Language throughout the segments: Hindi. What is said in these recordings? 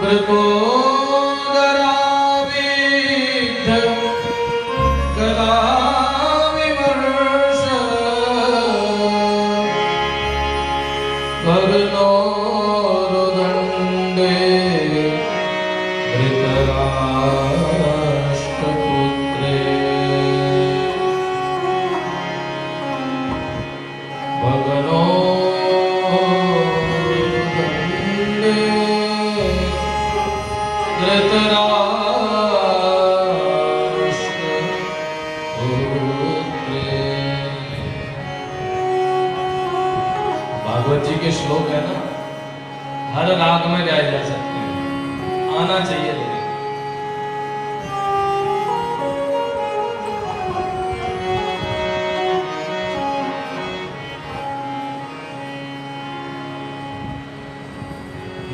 मृकोदराविद्ध कलाविमर्श कर्णोरुदण्डे धृतराष्ट्रपुत्रे भगनोरुदण्डे धृतराष्ट्रपुत्रे। भागवत जी के श्लोक है ना, हर राग में गाए जा सकते हैं, आना चाहिए लेकिन।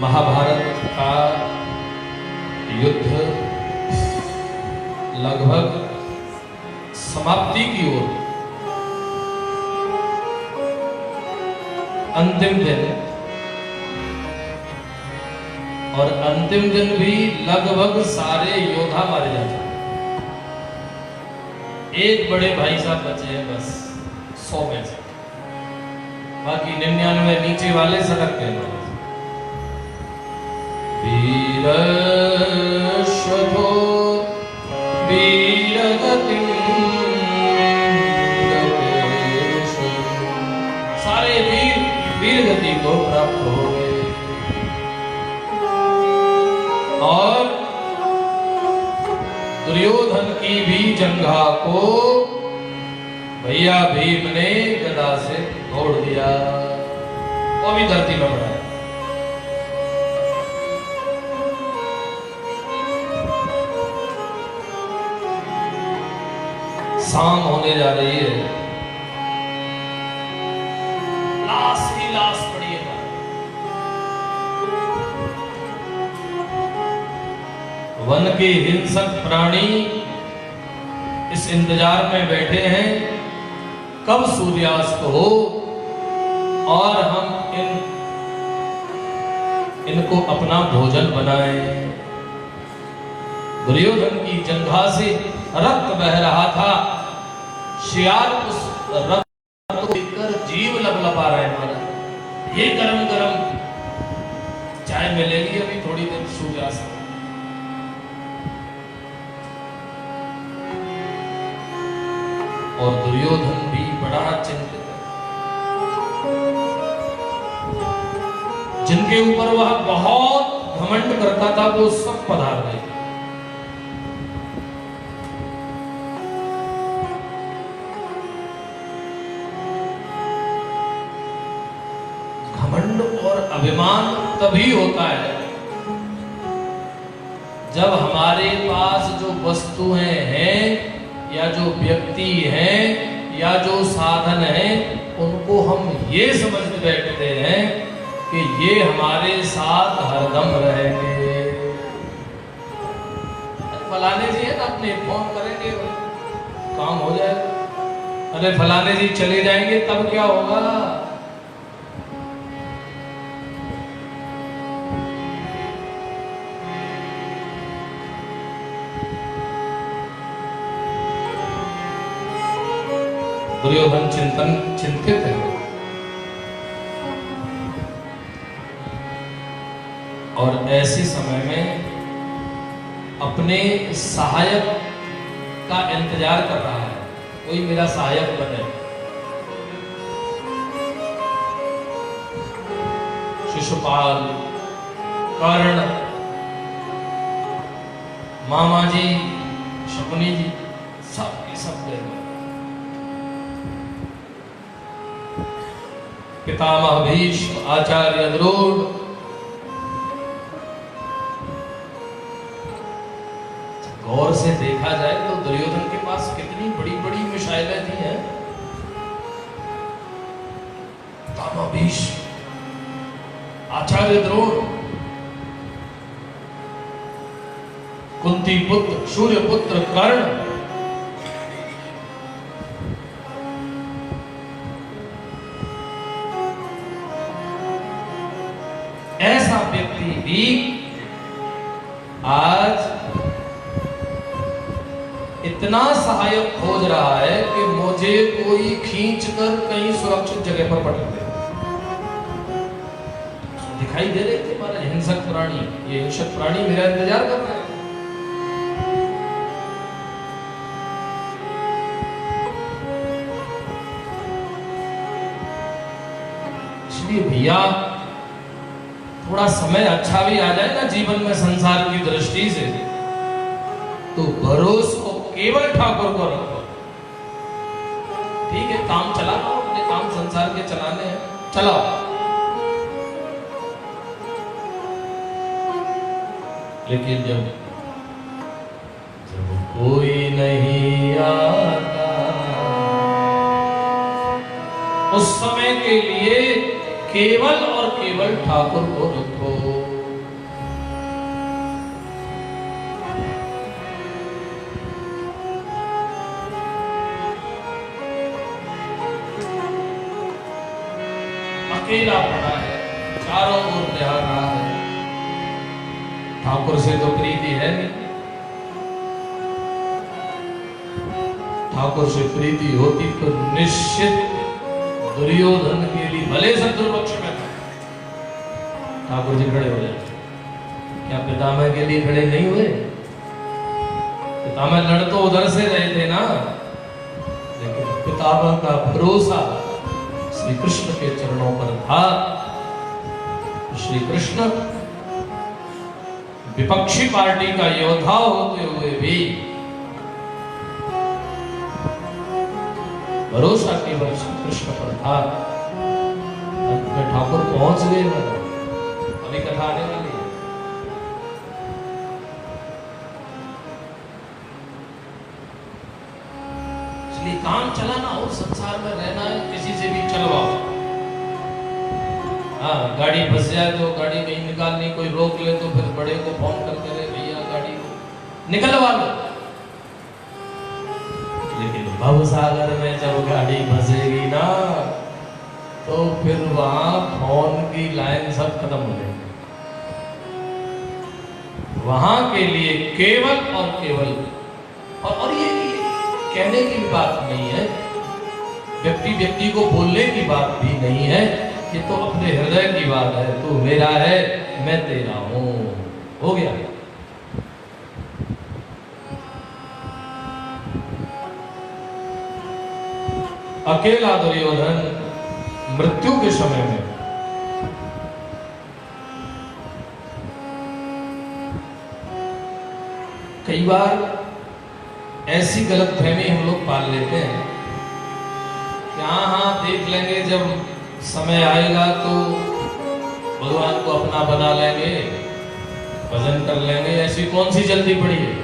महाभारत का युद्ध लगभग समाप्ति की ओर, अंतिम दिन, और अंतिम दिन भी लगभग सारे योद्धा मारे जाते हैं। एक बड़े भाई साहब बचे हैं बस 100 में से, बाकी 99 नीचे वाले सड़क के हैं। वीरश्वतो वीरगतिं गतेषु, सारे वीर वीर गति को प्राप्त हो गए। और दुर्योधन की भी जंघा को भैया भीम ने गदा से तोड़ दिया, वो भी धरती में पड़ा है। शाम होने जा रही है, लाश ही लाश पड़ी है। वन के हिंसक प्राणी इस इंतजार में बैठे हैं कब सूर्यास्त हो और हम इनको अपना भोजन बनाएं। दुर्योधन की जंघा से रक्त बह रहा था, शियाल उस रक्त को देखकर जीव लपलपा रहे हमारा। ये गरम गरम चाय मिलेगी अभी थोड़ी देर सूर्यास्त। और दुर्योधन भी बड़ा चिंतित है, जिनके ऊपर वह बहुत घमंड करता था वो सब पधार गए। घमंड और अभिमान तभी होता है जब हमारे पास जो वस्तुएं हैं या जो व्यक्ति हैं या जो साधन हैं उनको हम ये समझ बैठते हैं कि ये हमारे साथ हरदम रहेंगे। फलाने जी है ना, अपने फोन करेंगे काम हो जाएगा। अरे फलाने जी चले जाएंगे तब क्या होगा? दुर्योधन चिंतित है और ऐसे समय में अपने सहायक का इंतजार कर रहा है, कोई मेरा सहायक बने। शिशुपाल, कर्ण, मामा जी, शकुनी जी, सब गए। पितामह भीष्म, आचार्य द्रोण, गौर से देखा जाए तो दुर्योधन के पास कितनी बड़ी बड़ी मिसाइलें थी हैं। पितामह भीष्म, आचार्य द्रोण, कुंती पुत्र, सूर्य पुत्र कर्ण, ऐसा व्यक्ति भी आज इतना सहायक खोज रहा है कि मुझे कोई खींचकर कहीं सुरक्षित जगह पर पटक दे। दिखाई दे रहे थे हमारा हिंसक प्राणी, ये हिंसक प्राणी मेरा इंतजार कर रहा है। इसलिए भैया थोड़ा समय अच्छा भी आ जाए ना जीवन में संसार की दृष्टि से, तो भरोसा केवल ठाकुर को रखो। ठीक है, काम चलाओ, अपने काम संसार के चलाने हैं, चलाओ, लेकिन जब कोई नहीं आता उस समय के लिए केवल और केवल ठाकुर को रखो। अकेला पड़ा है, चारों ओर निहार रहा है, ठाकुर से तो प्रीति है नहीं। ठाकुर से प्रीति होती तो निश्चित दुर्योधन के लिए भले शत्रु पक्ष में था, ठाकुर जी खड़े हो जाते। क्या पितामह के लिए खड़े नहीं हुए? पितामह लड़ तो उधर से रहे थे ना, लेकिन पितामह का भरोसा श्री कृष्ण के चरणों पर था। श्री कृष्ण विपक्षी पार्टी का योद्धा होते हुए भी भरोसा केवल श्री कृष्ण पर था। अंत में ठाकुर पहुंच गए। अभी कथा आने वाली है। इसलिए काम चलाना हो, संसार में रहना है, किसी से भी चलवाओ। हाँ, गाड़ी फंस जाए तो गाड़ी नहीं निकालनी, कोई रोक ले तो फिर बड़े को फोन करते रहे, भैया गाड़ी को निकलवा लो। लेकिन भव सागर में जब गाड़ी फंसेगी ना, तो फिर वहां फोन की लाइन सब खत्म हो जाएगी। वहां के लिए केवल और केवल, और ये कहने की बात नहीं है, व्यक्ति व्यक्ति को बोलने की बात भी नहीं है, ये तो अपने हृदय की बात है। तू मेरा है, मैं तेरा हूं, हो गया। अकेला दुर्योधन मृत्यु के समय में कई बार ऐसी गलतफहमी हम लोग पाल लेते हैं कि हाँ देख लेंगे, जब समय आएगा तो भगवान को अपना बना लेंगे, भजन कर लेंगे। ऐसी कौन सी जल्दी पड़ी है?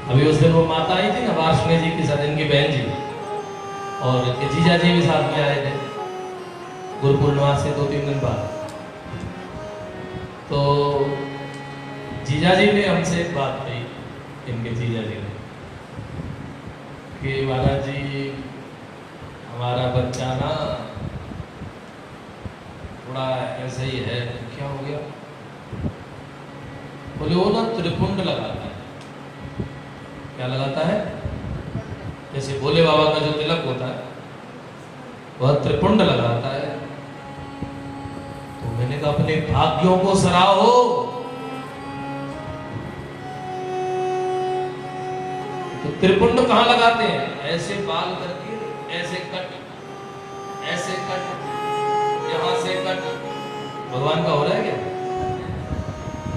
अभी उस दिन वो माता आई थी ना, वार्ष्णेय जी के साथ, इनकी बहन जी, और इनके जीजा जी भी साथ में आए थे गुरु पूर्णिमा से 2-3 दिन बाद। तो जीजा जी ने हमसे एक बात कही, इनके जीजा जी ने, कि महाराज जी हमारा बच्चा ना थोड़ा ऐसा ही है। क्या हो गया? बोले वो ना त्रिपुंड लगाता है। क्या लगाता है? जैसे भोले बाबा का जो तिलक होता है, वह त्रिपुंड लगाता है। तो मैंने कहा अपने भाग्यों को सराहो, तो त्रिपुंड कहाँ लगाते हैं? ऐसे बाल करके, ऐसे कट, ऐसे कट, यहां से कट। भगवान का हो रहा है क्या?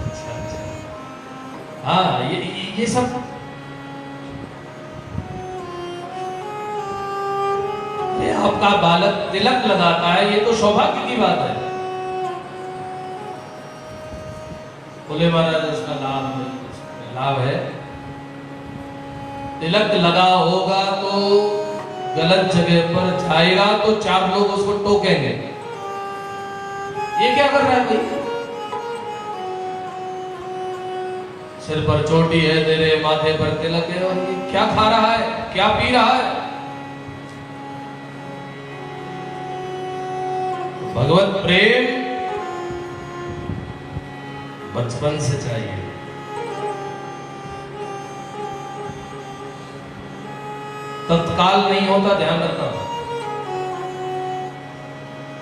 अच्छा अच्छा। हाँ, ये सब आपका बालक तिलक लगाता है, ये तो सौभाग्य की बात है। बोले महाराज इसका लाभ है। तिलक लगा होगा तो गलत जगह पर जाएगा तो 4 लोग उसको टोकेंगे, ये क्या कर रहा है भाई? सिर पर चोटी है तेरे, माथे पर तिलक है, और ये क्या खा रहा है, क्या पी रहा है? भगवत प्रेम बचपन से चाहिए। तत्काल नहीं होता, ध्यान रखना।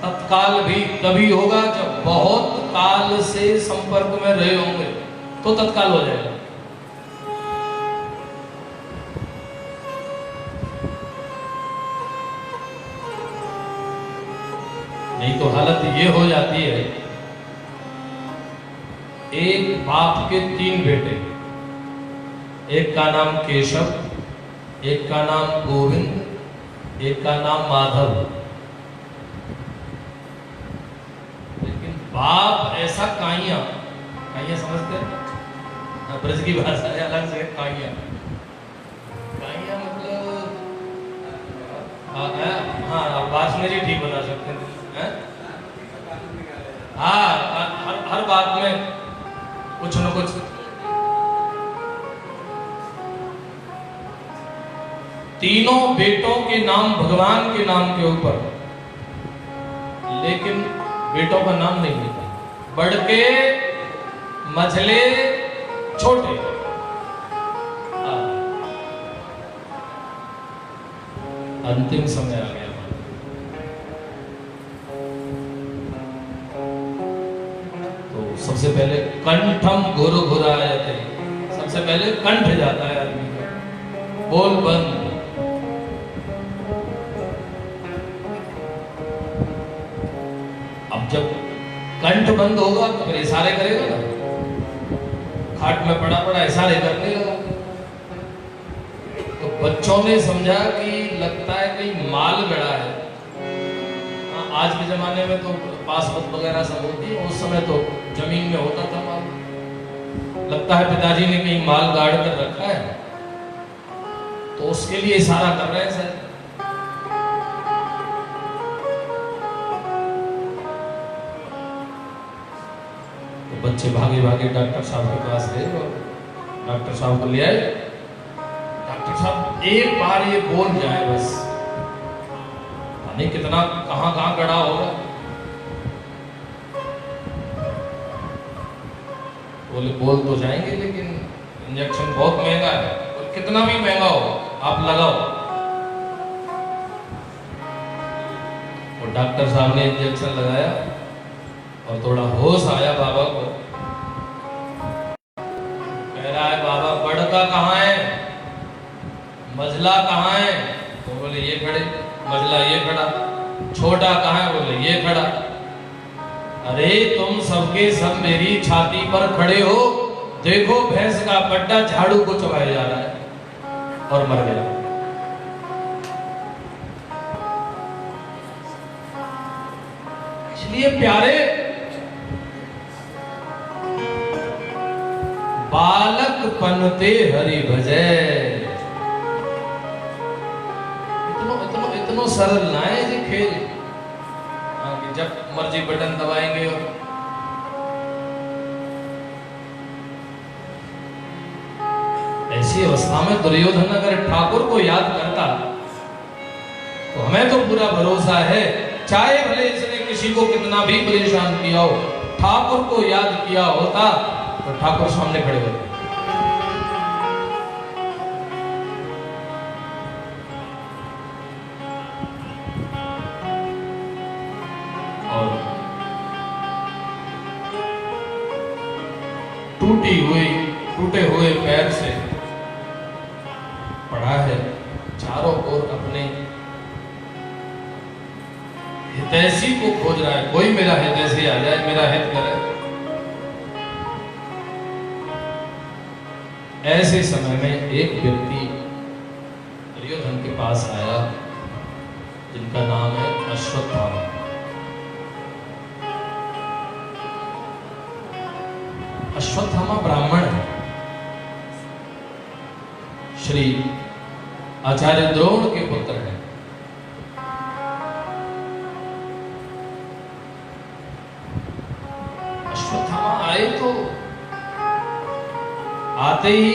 तत्काल भी तभी होगा जब बहुत काल से संपर्क में रहे होंगे, तो तत्काल हो जाएगा। नहीं तो हालत ये हो जाती है, एक बाप के 3 बेटे, एक का नाम केशव, एक का नाम गोविंद, एक का नाम माधव। लेकिन बाप ऐसा काइया समझते हैं, ब्रज की भाषा है अलग से। काइया मतलब हाँ, वासने जी ठीक बता सकते हैं। हाँ, हर बात में कुछ न कुछ। तीनों बेटों के नाम भगवान के नाम के ऊपर, लेकिन बेटों का नाम नहीं लेता। बड़के, मझले, छोटे। अंतिम समय आ गया। तो सबसे पहले कंठम गुरु घुरायते, सबसे पहले कंठ जाता है आदमी का। बोल बंद। अब जब कंठ बंद होगा तो फिर इशारे करेगा ना, खाट में पड़ा पड़ा इशारे करने लगा। तो बच्चों ने समझा कि लगता है कहीं माल गड़ा है। आज के जमाने में तो पासबुक वगैरह सब होती है, उस समय तो जमीन में होता था माल। लगता है पिताजी ने कहीं माल गाड़ कर रखा है, तो उसके लिए इशारा कर रहे हैं सर। तो बच्चे भागे भागे डॉक्टर साहब के पास गए और डॉक्टर साहब को ले आए। डॉक्टर साहब एक बार ये बोल जाए बस, नहीं कितना कहां गड़ा होगा। बोले बोल तो जाएंगे, लेकिन इंजेक्शन बहुत महंगा है। और कितना भी महंगा हो आप लगाओ। और डॉक्टर साहब ने इंजेक्शन लगाया और थोड़ा होश आया बाबा को। कह रहा है बाबा बड़का कहाँ है, मझला कहाँ है? तो बोले ये खड़े। मझला ये खड़ा। छोटा कहाँ है? बोले ये खड़ा। अरे तुम सबके सब मेरी छाती पर खड़े हो, देखो भैंस का पट्टा झाड़ू को चबाया जा रहा है। और मर गया। इसलिए प्यारे, बालक पनते हरि भजे। इतनो सरल ना है ये खेल। जब मर्जी बटन दबाएंगे। और ऐसी अवस्था में दुर्योधन अगर ठाकुर को याद करता तो हमें तो पूरा भरोसा है, चाहे भले इसने किसी को कितना भी परेशान किया हो, ठाकुर को याद किया होता तो ठाकुर सामने खड़े होते। टूटे हुए पैर से पड़ा है, चारों ओर अपने हितैषी को खोज रहा है। कोई मेरा हितैषी आ जाए, मेरा हित करे। ऐसे समय में एक व्यक्ति दुर्योधन के पास आया जिनका नाम है अश्वत्थामा। अश्वत्थामा ब्राह्मण है। श्री आचार्य द्रोण के पुत्र हैं। अश्वत्थामा आए तो आते ही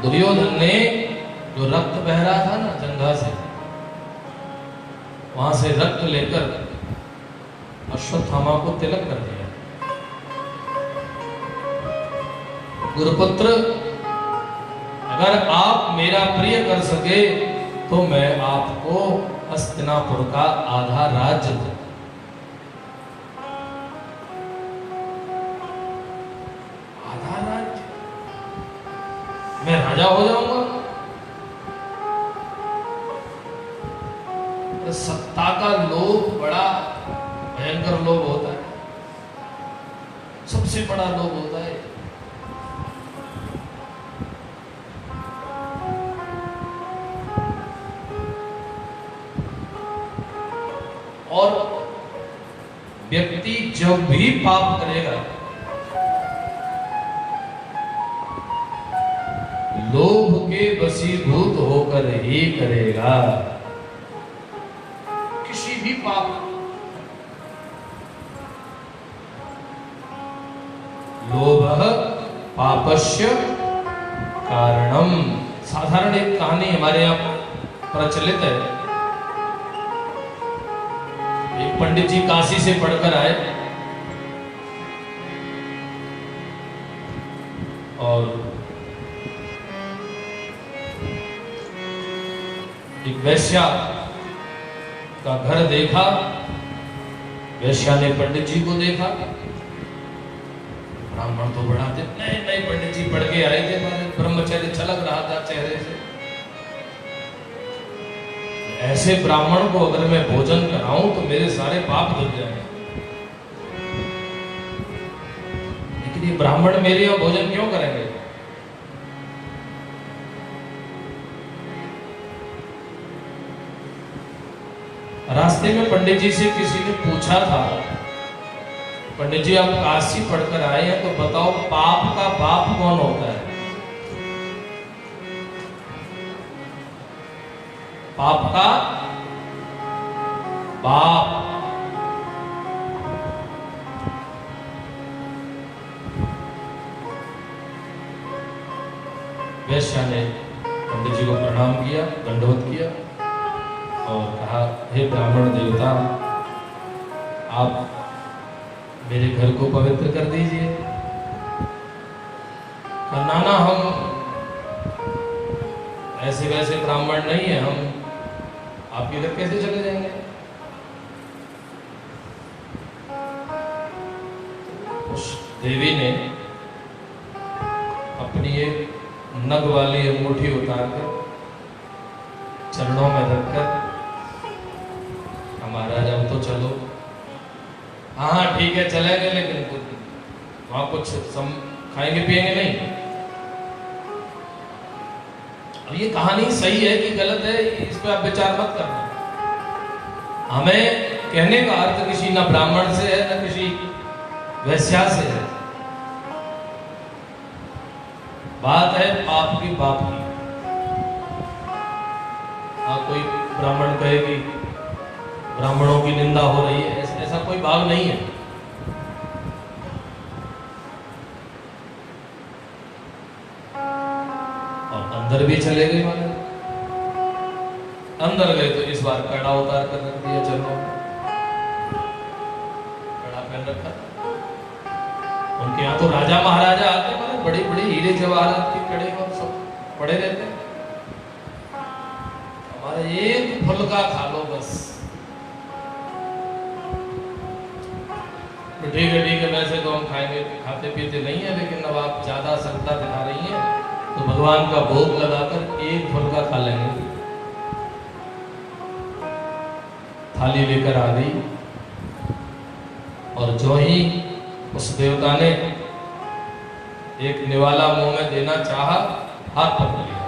दुर्योधन ने जो रक्त बह रहा था ना जंघा से, वहां से रक्त लेकर अश्वत्थामा को तिलक कर दिया। गुरुपुत्र, अगर आप मेरा प्रिय कर सके तो मैं आपको हस्तिनापुर का आधा राज्य दूं। आधा राज्य? मैं राजा हो जाऊंगा? तो सत्ता का लोभ बड़ा भयंकर लोभ होता है, सबसे बड़ा लोभ होता है। और व्यक्ति जब भी पाप करेगा, लोभ के वशीभूत होकर ही करेगा। किसी भी पाप, लोभः पापस्य कारणम। साधारण एक कहानी हमारे यहाँ प्रचलित है। एक पंडित जी काशी से पढ़कर आए और एक वेश्या का घर देखा। वेश्या ने पंडित जी को देखा। ब्राह्मण तो बड़ा थे, नहीं पंडित जी पढ़ के आए थे, ब्रह्मचर्य छलक रहा था चेहरे से। ऐसे ब्राह्मण को अगर मैं भोजन कराऊं तो मेरे सारे पाप धुल जाएंगे, लेकिन ये ब्राह्मण मेरे यहाँ भोजन क्यों करेंगे? रास्ते में पंडित जी से किसी ने पूछा था, पंडित जी आप काशी पढ़कर आए हैं तो बताओ पाप का बाप कौन होता है? पाप का बाप। वेश्या ने पंडित जी को प्रणाम किया, दंडवत किया और कहा, हे ब्राह्मण देवता, आप मेरे घर को पवित्र कर दीजिए। नाना हम ऐसे वैसे ब्राह्मण नहीं है, हम आपके घर कैसे चले जाएंगे? उस देवी ने अपनी एक नग वाली अंगूठी उतारकर चरणों में रखकर, महाराज अब तो चलो। हाँ ठीक है चलेंगे, लेकिन वहां कुछ खाएंगे पिएंगे नहीं। अब ये कहानी सही है कि गलत है, इस पे आप विचार मत करना। हमें कहने का अर्थ किसी न ब्राह्मण से है न किसी वैश्या से है, बात है पाप की बाप की। हाँ कोई ब्राह्मण कहे कि ब्राह्मणों की निंदा हो रही है, ऐसा कोई भाव नहीं है। और अंदर भी चले गए वाले, अंदर गए तो इस बार कड़ा उतार कर रख दिया, चलो कड़ा पहन रखा। उनके यहाँ तो राजा महाराजा आते, मतलब बड़े बड़े हीरे जवाहरात के कड़े और सब पड़े रहते। हमारे एक फुलका खा लो बस, ठीक है वैसे तो हम खाएंगे खाते पीते नहीं है, लेकिन अब आप ज्यादा श्रद्धा दिखा रही हैं तो भगवान का भोग लगाकर एक फुलका खा लेंगे। थाली लेकर आ गई और जो ही उस देवता ने एक निवाला मुंह में देना चाहा, हाथ पकड़ लिया।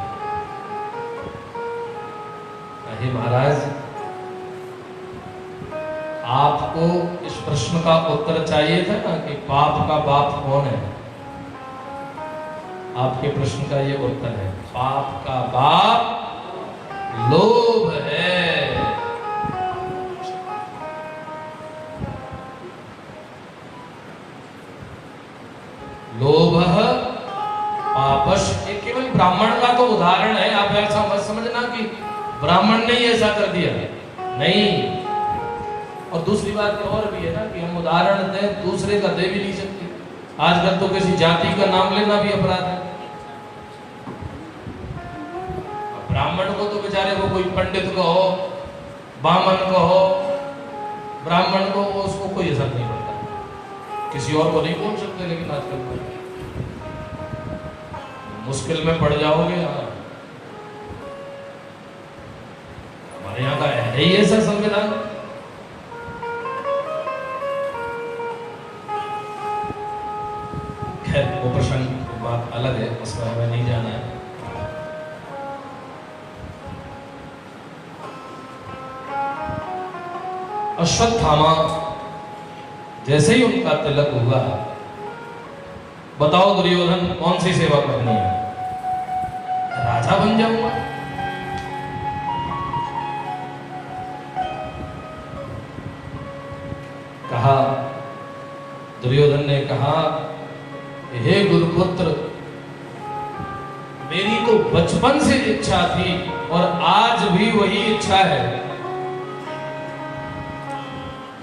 हे महाराज, आपको इस प्रश्न का उत्तर चाहिए था ना कि पाप का बाप कौन है। आपके प्रश्न का ये उत्तर है, पाप का बाप लोभ है। लोभः पापश। ये केवल ब्राह्मण का तो उदाहरण है, आप ऐसा मत समझना कि ब्राह्मण ने ऐसा कर दिया, नहीं। और दूसरी बात और भी है ना कि हम उदाहरण दें, दूसरे का दे भी नहीं सकते। आजकल तो किसी जाति का नाम लेना भी अपराध है। ब्राह्मण को तो बेचारे को कोई पंडित कहो, बामन कहो, ब्राह्मण को उसको कोई असर नहीं पड़ता। किसी और को नहीं बोल सकते, लेकिन आजकल मुश्किल में पड़ जाओगे। हमारे यहाँ का है ही ऐसा संविधान। खैर वो प्रसंग बात अलग है, उसमें हमें नहीं जाना है। अश्वत्थामा जैसे ही उनका तिलक हुआ, बताओ दुर्योधन कौन सी सेवा करनी है? राजा बन जाऊंगा। कहा, दुर्योधन ने कहा, हे गुरुपुत्र, मेरी तो बचपन से इच्छा थी और आज भी वही इच्छा है।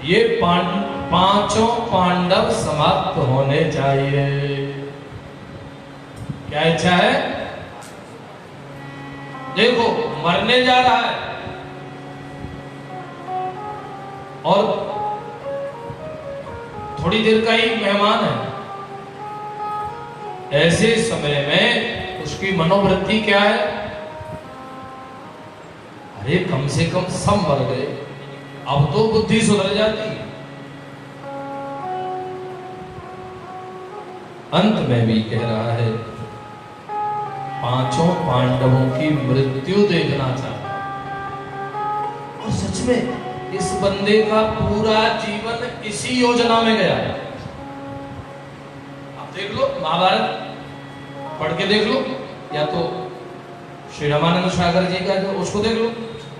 ये पांचों पांडव समाप्त होने चाहिए। क्या इच्छा है? देखो मरने जा रहा है और थोड़ी देर का ही मेहमान है। ऐसे समय में उसकी मनोवृत्ति क्या है? अरे कम से कम सब मर गए, अब तो बुद्धि सुधर जाती है। अंत में भी कह रहा है, पांचों पांडवों की मृत्यु देखना चाहता। और सच में इस बंदे का पूरा जीवन इसी योजना में गया है। आप देख लो, महाभारत पढ़ के देख लो, या तो श्री रामानंद सागर जी का जो उसको देख लो,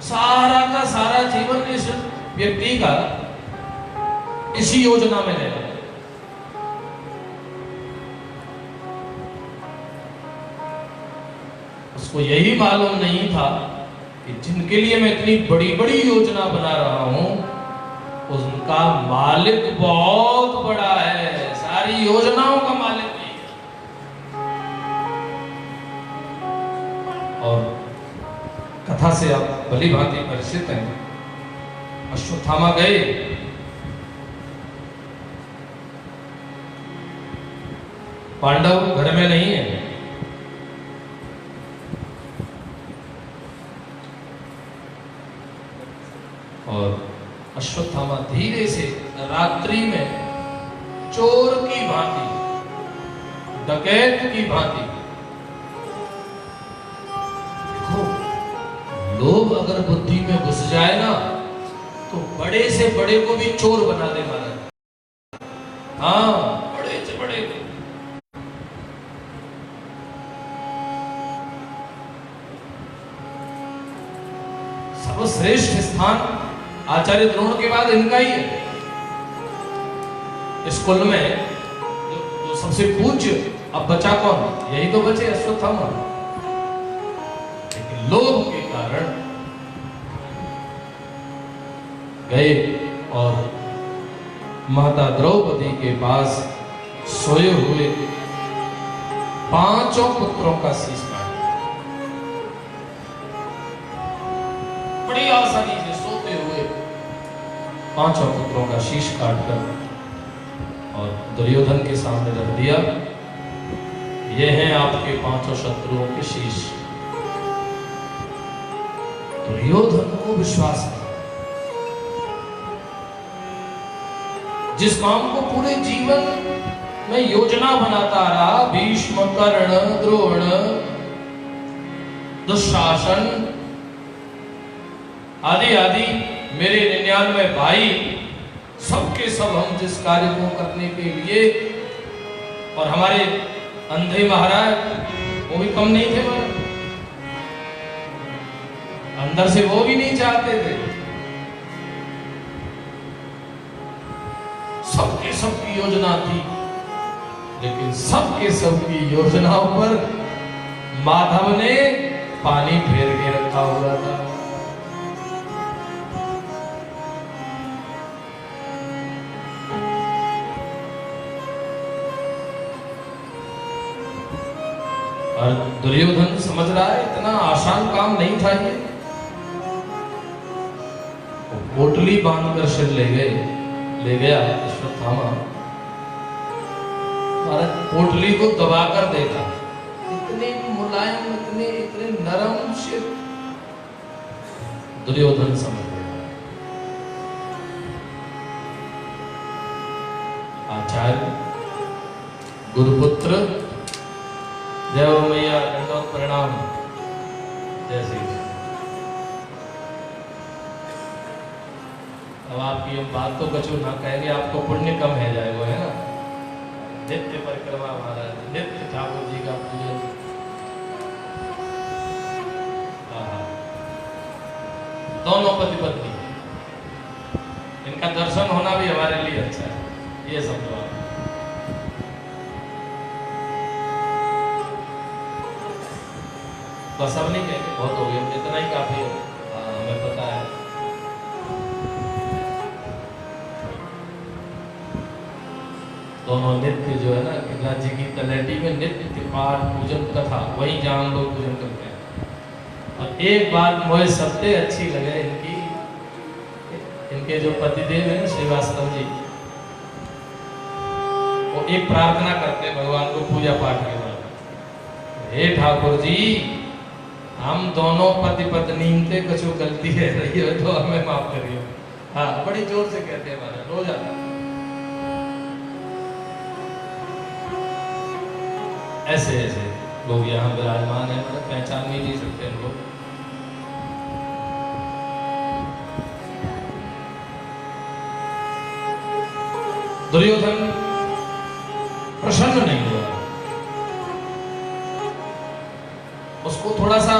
सारा का सारा जीवन इस व्यक्ति का इसी योजना में गया। उसको यही मालूम नहीं था कि जिनके लिए मैं इतनी बड़ी बड़ी योजना बना रहा हूं, उनका मालिक बहुत बड़ा है, सारी योजनाओं का मालिक नहीं है। और कथा से आप भली भांति परिचित हैं। अश्वत्थामा गए, पांडव घर में नहीं है। और अश्वत्थामा धीरे से रात्रि में चोर की भांति, डकैत की भांति, देखो लोग अगर बुद्धि में घुस जाए ना, तो बड़े से बड़े को भी चोर बना दे महाराज। हाँ, बड़े से बड़े को। सर्वश्रेष्ठ स्थान आचार्य द्रोण के बाद इनका ही है। इस कुल में जो सबसे पूज्य अब बचा कौन? यही तो बचे, अश्वत्थामा। लेकिन लोभ के कारण गए और माता द्रौपदी के पास सोए हुए पांचों पुत्रों का शीश काटा। बड़ी आसानी से सोते हुए पांचों पुत्रों का शीश काटकर और दुर्योधन के सामने रख दिया। ये हैं आपके पांचों शत्रुओं के शीश। दुर्योधन को विश्वास है, जिस काम को पूरे जीवन में योजना बनाता रहा, भीष्म, कर्ण, द्रोण, दुशासन आदि आदि मेरे 99 भाई, सबके सब हम जिस कार्य को करने के लिए, और हमारे अंधे महाराज वो भी कम नहीं थे, अंदर से वो भी नहीं चाहते थे। सबके सबकी योजना थी, लेकिन सबके सबकी योजनाओं पर माधव ने पानी फेर के रखा हुआ था। और दुर्योधन समझ रहा है इतना आसान काम नहीं था ये। वो पोटली बांधकर सिर ले गया अश्वत्थामा। महाराज पोटली को दबाकर देखा, इतने मुलायम, इतने नरम सिर। दुर्योधन समझ गया। आचार्य गुरुपुत्र जय हो मैया, दंडवत प्रणाम। जय श्री कृष्ण। अब आपकी हम बात तो कछु ना कहेंगे, आपको पुण्य कम है जाएगा, है ना। नित्य परिक्रमा महाराज, नित्य ठाकुर जी का पूजन। दोनों पति पत्नी, इनका दर्शन होना भी हमारे लिए अच्छा है, ये समझो आप। बस अब नहीं कहेंगे, बहुत हो गया, इतना ही काफी है। हमें पता है। दोनों नित्य जो है ना, गिरिराज जी की तलहटी में नित्य पाठ पूजन कथा, वही जहाँ हम लोग पूजन करते हैं। और एक बात मुझे सबसे अच्छी लगे इनके जो पतिदेव हैं श्रीवास्तव जी, वो एक प्रार्थना करते हैं भगवान को पूजा पाठ के बाद। हे ठाकुर जी, हम दोनों पति पत्नी से कुछ गलती है रही है तो हमें माफ करिए। हाँ, बड़ी जोर से कहते हैं महाराज, रोज आता। ऐसे ऐसे लोग यहाँ विराजमान है, मतलब पहचान भी नहीं सकते इनको। दुर्योधन प्रसन्न नहीं हुआ। उसको थोड़ा सा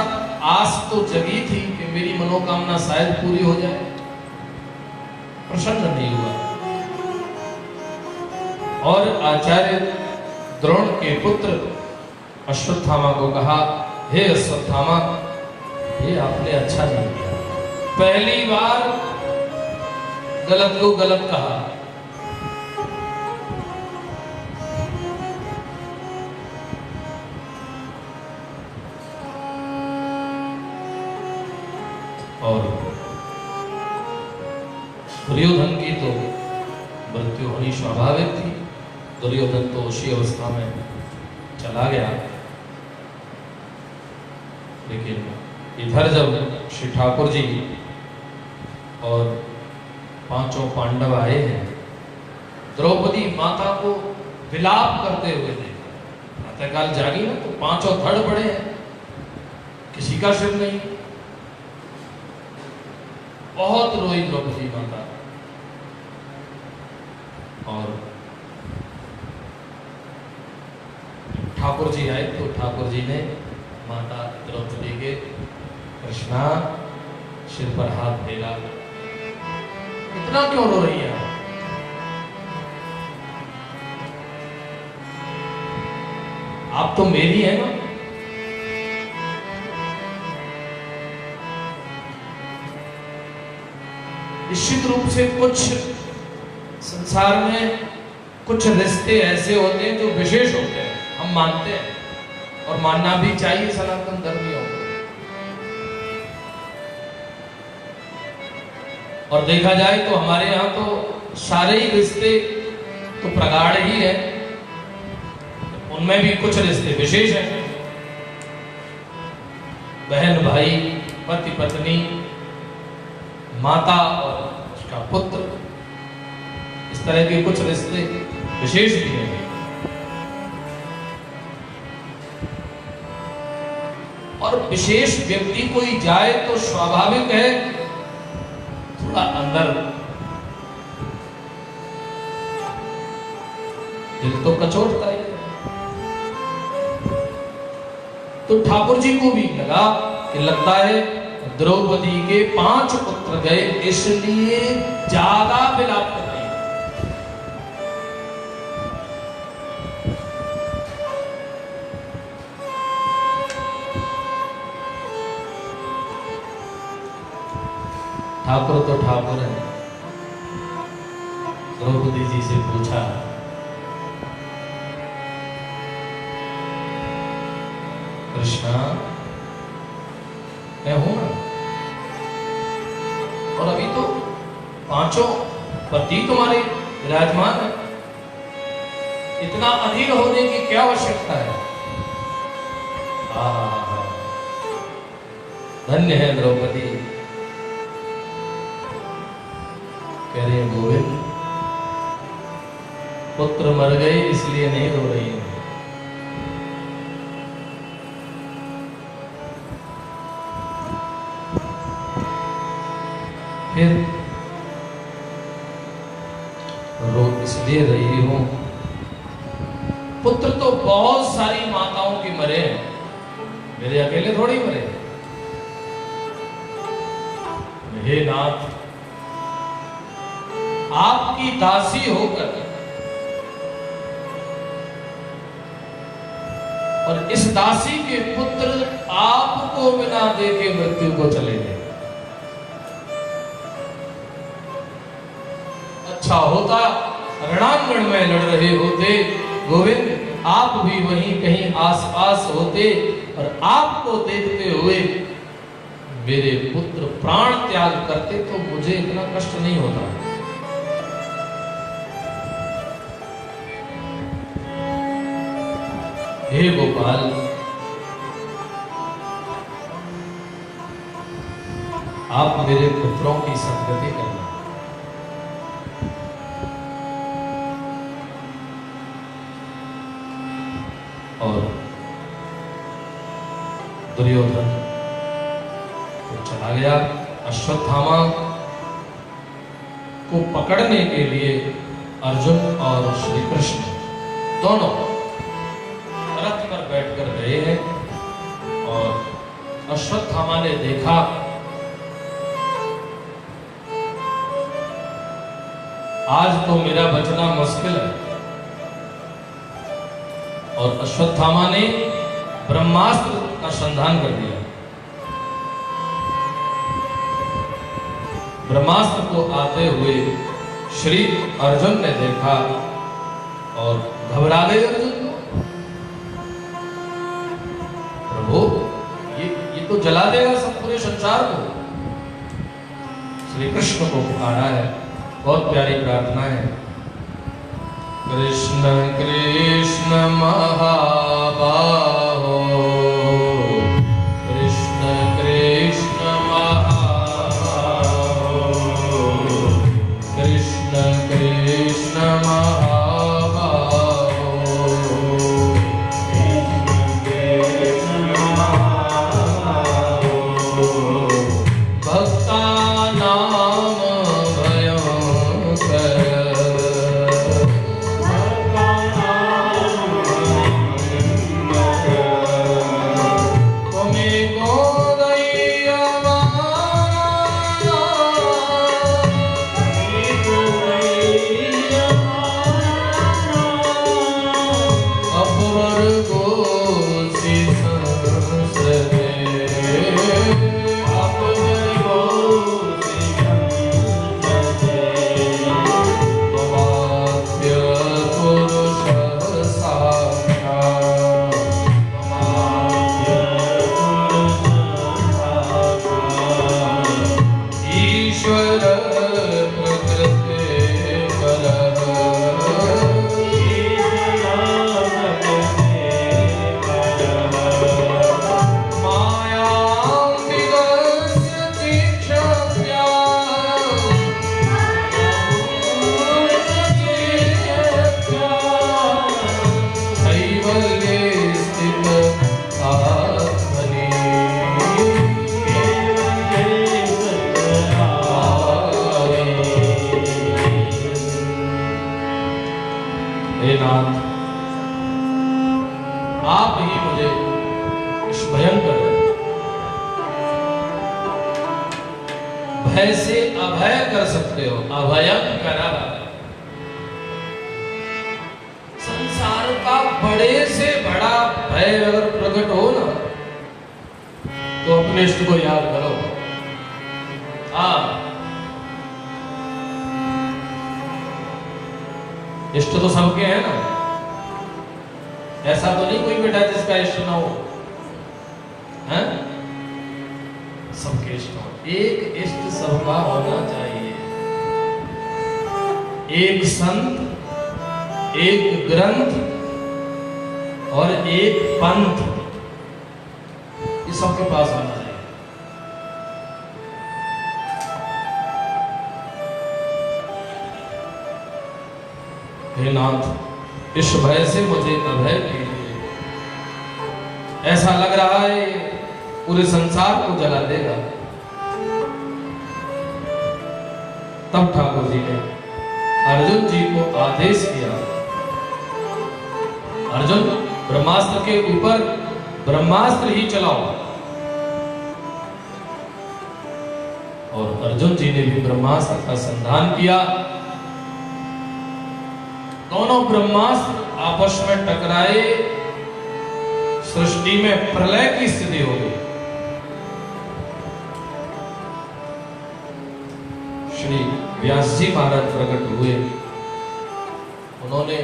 आस तो जगी थी कि मेरी मनोकामना शायद पूरी हो जाए, प्रसन्न नहीं हुआ। और आचार्य द्रोण के पुत्र अश्वत्थामा को कहा, हे अश्वत्थामा, ये आपने अच्छा नहीं किया। पहली बार गलत को गलत कहा। और दुर्योधन की तो मृत्यु होनी स्वाभाविक थी। दुर्योधन तो उसी अवस्था में चला गया। लेकिन इधर जब श्री ठाकुर जी और पांचों पांडव आए हैं, द्रौपदी माता को विलाप करते हुए देखा। प्रातःकाल जागी ना तो पांचों धड़ पड़े हैं, किसी का सिर नहीं। बहुत रोई द्रौपदी माता। और ठाकुर जी आए तो ठाकुर जी ने माता द्रौपदी के कृष्णा सिर पर हाथ फेरा। इतना क्यों रो रही है? आप तो मेरी है ना। निश्चित रूप से कुछ संसार में कुछ रिश्ते ऐसे होते हैं जो विशेष होते हैं, हम मानते हैं और मानना भी चाहिए सनातन धर्मियों को। और देखा जाए तो हमारे यहाँ तो सारे ही रिश्ते तो प्रगाढ़ ही है, उनमें भी कुछ रिश्ते विशेष हैं। बहन भाई, पति पत्नी, माता और उसका पुत्र, इस तरह के कुछ रिश्ते विशेष भी हैं। और विशेष व्यक्ति कोई जाए तो स्वाभाविक है थोड़ा अंदर दिल तो कचोटता ही। तो ठाकुर जी को भी लगा कि लगता है द्रौपदी के 5 पुत्र गए, इसलिए ज्यादा विलाप कर रही। ठाकुर तो ठाकुर है। द्रौपदी जी से पूछा, कृष्णा मैं हूं ना, और अभी तो पांचों पति तुम्हारे विराजमान है, इतना अधीर होने की क्या आवश्यकता है। धन्य है द्रौपदी। कह रहे हैं गोविंद पुत्र मर गए इसलिए नहीं रो रही है। फिर रो इसलिए रही हूं, पुत्र तो बहुत सारी माताओं के मरे हैं, मेरे अकेले थोड़ी मरे। हे नाथ, आपकी दासी होकर और इस दासी के पुत्र आपको बिना देखे मृत्यु को चले गए। अच्छा होता रणांगण में लड़ रहे होते गोविंद, आप भी वहीं कहीं आसपास होते और आपको देखते हुए मेरे पुत्र प्राण त्याग करते तो मुझे इतना कष्ट नहीं होता। हे गोपाल, आप मेरे पुत्रों की सद्गति करना। और दुर्योधन तो चला गया। अश्वत्थामा को पकड़ने के लिए अर्जुन और श्री कृष्ण दोनों रथ पर बैठकर गए हैं और अश्वत्थामा ने देखा आज तो मेरा बचना मुश्किल है, और अश्वत्थामा ने ब्रह्मास्त्र का संधान कर दिया। ब्रह्मास्त्र को आते हुए श्री अर्जुन ने देखा और घबरा गए अर्जुन को। प्रभु ये तो जला देगा सब पूरे संसार को। श्री कृष्ण को पुकारा है, बहुत प्यारी प्रार्थना है। कृष्ण कृष्ण महाबाहो, कृष्ण कृष्ण महाबाहो, कृष्ण कृष्ण महाबाहो, कृष्ण कृष्ण महाबाहो, भक्ता नाम भयंकर, आप ही मुझे इस भयंकर भय से अभय कर सकते हो। अभयंकर, संसार का बड़े से बड़ा भय अगर प्रकट हो ना तो अपने इष्ट को याद करो। इष्ट तो सबके हैं ना, ऐसा तो नहीं कोई बेटा जिसका इष्ट ना हो। हैं? सबके इष्ट हो, एक इष्ट सबका होना चाहिए। एक संत, एक ग्रंथ और एक पंथ, ये सबके पास होना चाहिए। हे नाथ, इस भय से मुझे अभय कीजिए। ऐसा लग रहा है पूरे संसार को जला देगा। तब ठाकुर जी ने अर्जुन जी को आदेश किया, अर्जुन ब्रह्मास्त्र के ऊपर ब्रह्मास्त्र ही चलाओ। और अर्जुन जी ने भी ब्रह्मास्त्र का संधान किया। दोनों ब्रह्मास्त्र आपस में टकराए, सृष्टि में प्रलय की स्थिति हो गई। श्री व्यास जी महाराज प्रकट हुए। उन्होंने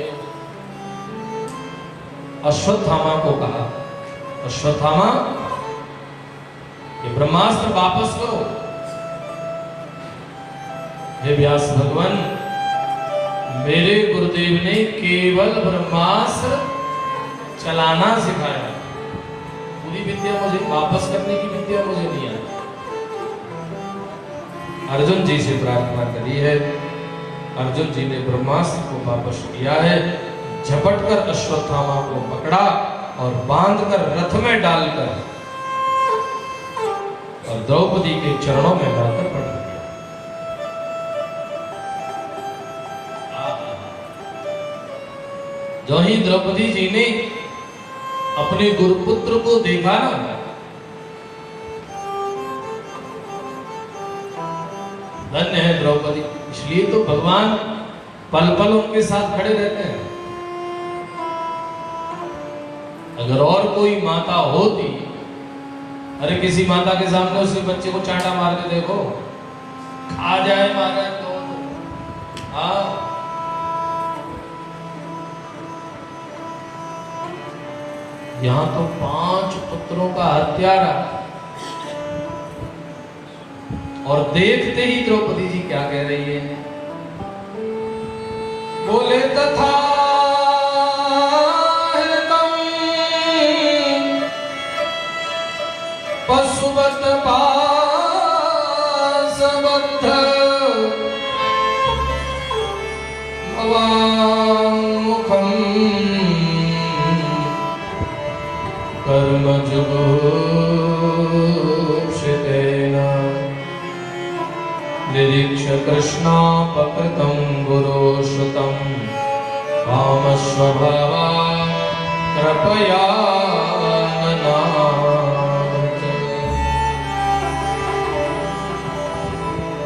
अश्वत्थामा को कहा, अश्वत्थामा ये ब्रह्मास्त्र वापस करो। हे व्यास भगवान, मेरे गुरुदेव ने केवल ब्रह्मास्त्र चलाना सिखाया, पूरी विद्या मुझे वापस करने की विद्या मुझे नहीं आई। अर्जुन जी से प्रार्थना करी है, अर्जुन जी ने ब्रह्मास्त्र को वापस किया है। झपटकर अश्वत्थामा को पकड़ा और बांधकर रथ में डालकर और द्रौपदी के चरणों में डालकर पड़ गया। जो ही द्रौपदी जी ने अपने गुरुपुत्र को देखा ना, धन्य है द्रौपदी। इसलिए तो भगवान पल पल उनके साथ खड़े रहते हैं। अगर और कोई माता होती, अरे किसी माता के सामने उसके बच्चे को चांटा मार के देखो, खा जाए मारा तो हाँ। यहां तो 5 पुत्रों का हत्यारा, और देखते ही द्रौपदी जी क्या कह रही है, बोले तथा पशुवत पाशबद्ध भवामुखं कर्मजुगुप्सितेन निरीक्ष्य कृष्णापकृतं गुरुश्रुतं कामस्वभावा कृपया ननाथ।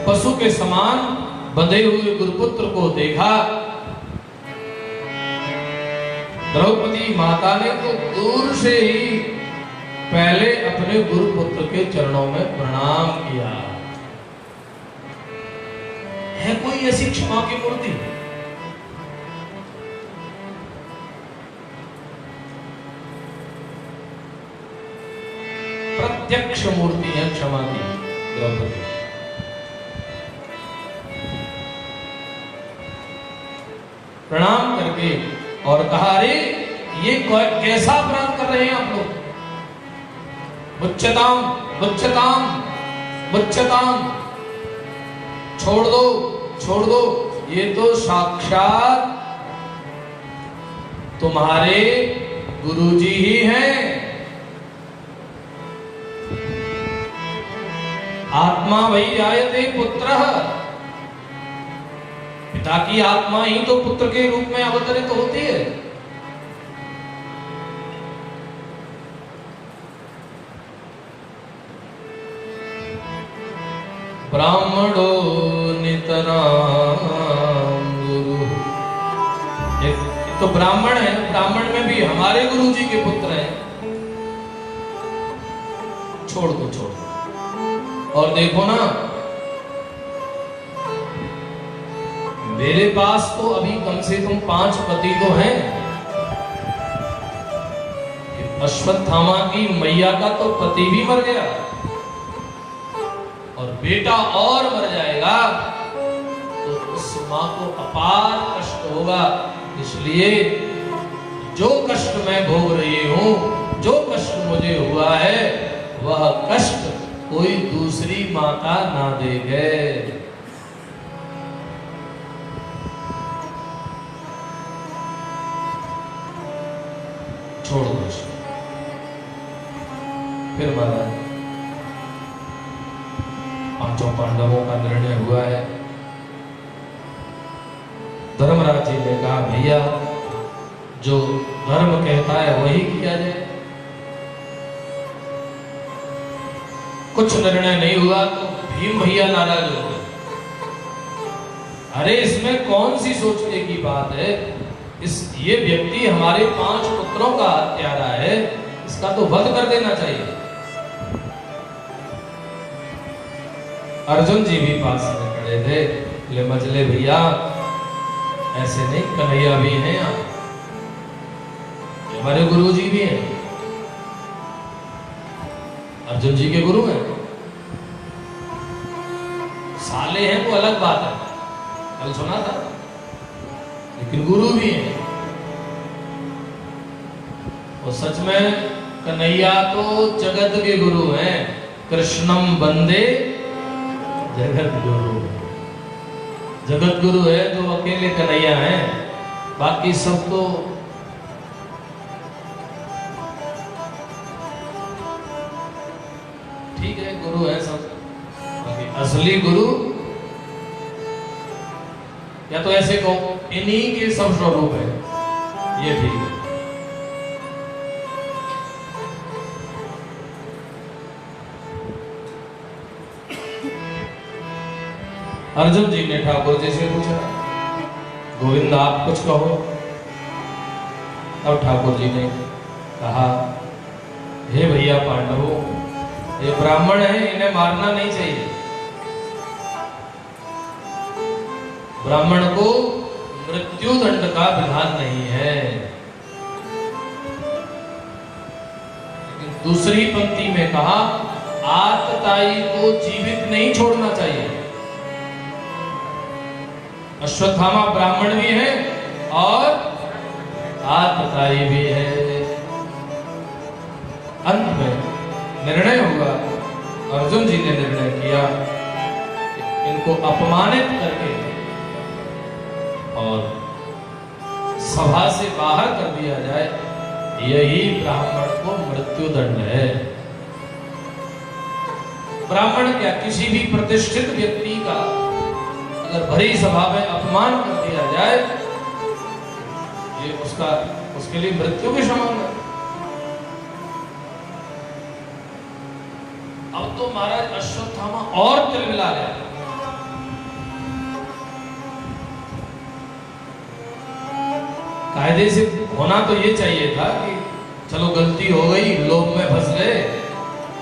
पशु के समान बंधे हुए गुरुपुत्र को देखा। द्रौपदी माता ने तो दूर से ही पहले अपने गुरुपुत्र के चरणों में प्रणाम किया। है कोई ऐसी क्षमा की मूर्ति? प्रत्यक्ष मूर्ति है क्षमा की द्रौपदी। प्रणाम करके और कहा, अरे ये कैसा अपराध कर रहे हैं आप लोग? मुच्यताम मुच्यताम मुच्यताम, छोड़ दो छोड़ दो, ये तो साक्षात तुम्हारे गुरुजी ही हैं। आत्मा वही आयते पुत्रः, पिता की आत्मा ही तो पुत्र के रूप में अवतरित होती है। ब्राह्मणो नितरां गुरु, तो ब्राह्मण है, ब्राह्मण में भी हमारे गुरु जी के पुत्र हैं। छोड़ दो छोड़ दो। और देखो ना, मेरे पास तो अभी कम से कम 5 पति तो हैं। अश्वत्थामा की मैया का तो पति भी मर गया और बेटा और मर जाएगा तो उस मां को अपार कष्ट होगा। इसलिए जो कष्ट मैं भोग रही हूं, जो कष्ट मुझे हुआ है, वह कष्ट कोई दूसरी माता ना देगे। छोड़ दो। फिर महाराज पांचों पांडवों का निर्णय हुआ है। धर्मराज जी ने कहा भैया जो धर्म कहता है वही किया जाए। कुछ निर्णय नहीं हुआ तो भीम भैया नाराज हो गए। अरे इसमें कौन सी सोचने की बात है, ये व्यक्ति हमारे 5 पुत्रों का हत्यारा है, इसका तो वध कर देना चाहिए। अर्जुन जी भी पास में खड़े थे, ले मजले भैया ऐसे नहीं, कन्हैया भी हैं यहाँ, हमारे गुरु जी भी हैं, अर्जुन जी के गुरु हैं। साले हैं वो अलग बात है, कल सुना था, लेकिन गुरु भी हैं। और सच में कन्हैया तो जगत के गुरु हैं। कृष्णम वंदे जगत गुरु। जगत गुरु है जो अकेले कन्हैया हैं, बाकी सब तो ठीक है, गुरु है सब, बाकी असली गुरु या तो ऐसे कहो इन्हीं के सब स्वरूप है, ये ठीक है। अर्जुन जी ने ठाकुर जी से पूछा, गोविंद आप कुछ कहो। तब ठाकुर जी ने कहा, हे भैया पांडवों, ये ब्राह्मण है, इन्हें मारना नहीं चाहिए। ब्राह्मण को मृत्यु दंड का विधान नहीं है। लेकिन दूसरी पंक्ति में कहा, आतताई को जीवित नहीं छोड़ना चाहिए। अश्वत्थामा ब्राह्मण भी है और आतताई भी है। अंत में निर्णय हुआ, अर्जुन जी ने निर्णय किया कि इनको अपमानित करके और सभा से बाहर कर दिया जाए, यही ब्राह्मण को मृत्यु दंड है। ब्राह्मण क्या, किसी भी प्रतिष्ठित व्यक्ति का अगर भरी सभा में अपमान कर दिया जाए, ये उसके लिए मृत्यु के समान है। अब तो महाराज अश्वत्थामा और तिलमिला गया। कायदे से होना तो ये चाहिए था कि चलो गलती हो गई, लोभ में फंस गए,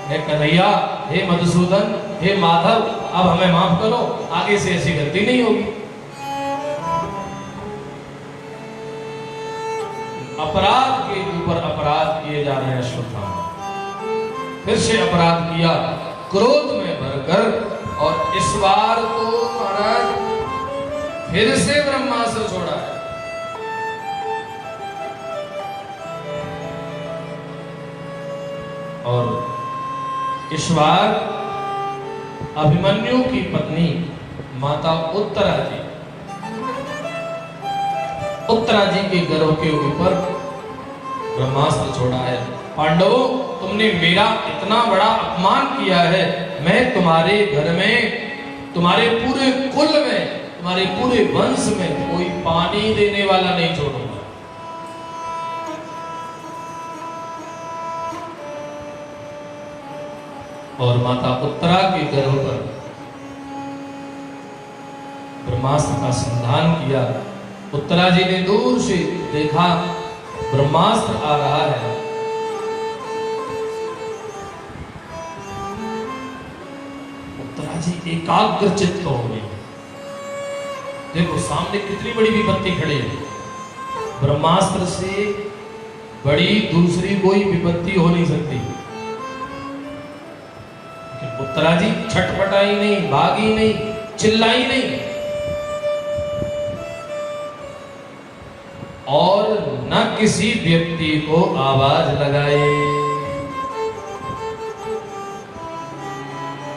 हे कन्हैया, हे मधुसूदन, हे माधव, अब हमें माफ करो, आगे से ऐसी गलती नहीं होगी। अपराध के ऊपर अपराध किए जा रहे हैं अश्वत्थामा। फिर से अपराध किया, क्रोध में भरकर, और इस बार तो महाराज फिर से ब्रह्मास्त्र छोड़ा है। और इस बार अभिमन्यु की पत्नी माता उत्तरा जी के गर्भ के ऊपर ब्रह्मास्त्र छोड़ा है। पांडवों, तुमने मेरा इतना बड़ा अपमान किया है, मैं तुम्हारे घर में, तुम्हारे पूरे कुल में, तुम्हारे पूरे वंश में कोई पानी देने वाला नहीं छोड़ूंगा। और माता उत्तरा के गर्भ पर ब्रह्मास्त्र का संधान किया। उत्तरा जी ने दूर से देखा ब्रह्मास्त्र आ रहा है। उत्तरा जी एकाग्र चित्त हो गई। देखो सामने कितनी बड़ी विपत्ति खड़ी है। ब्रह्मास्त्र से बड़ी दूसरी कोई विपत्ति हो नहीं सकती। उत्तरा जी छटपटाई नहीं, भागी नहीं, चिल्लाई नहीं और न किसी व्यक्ति को आवाज लगाए।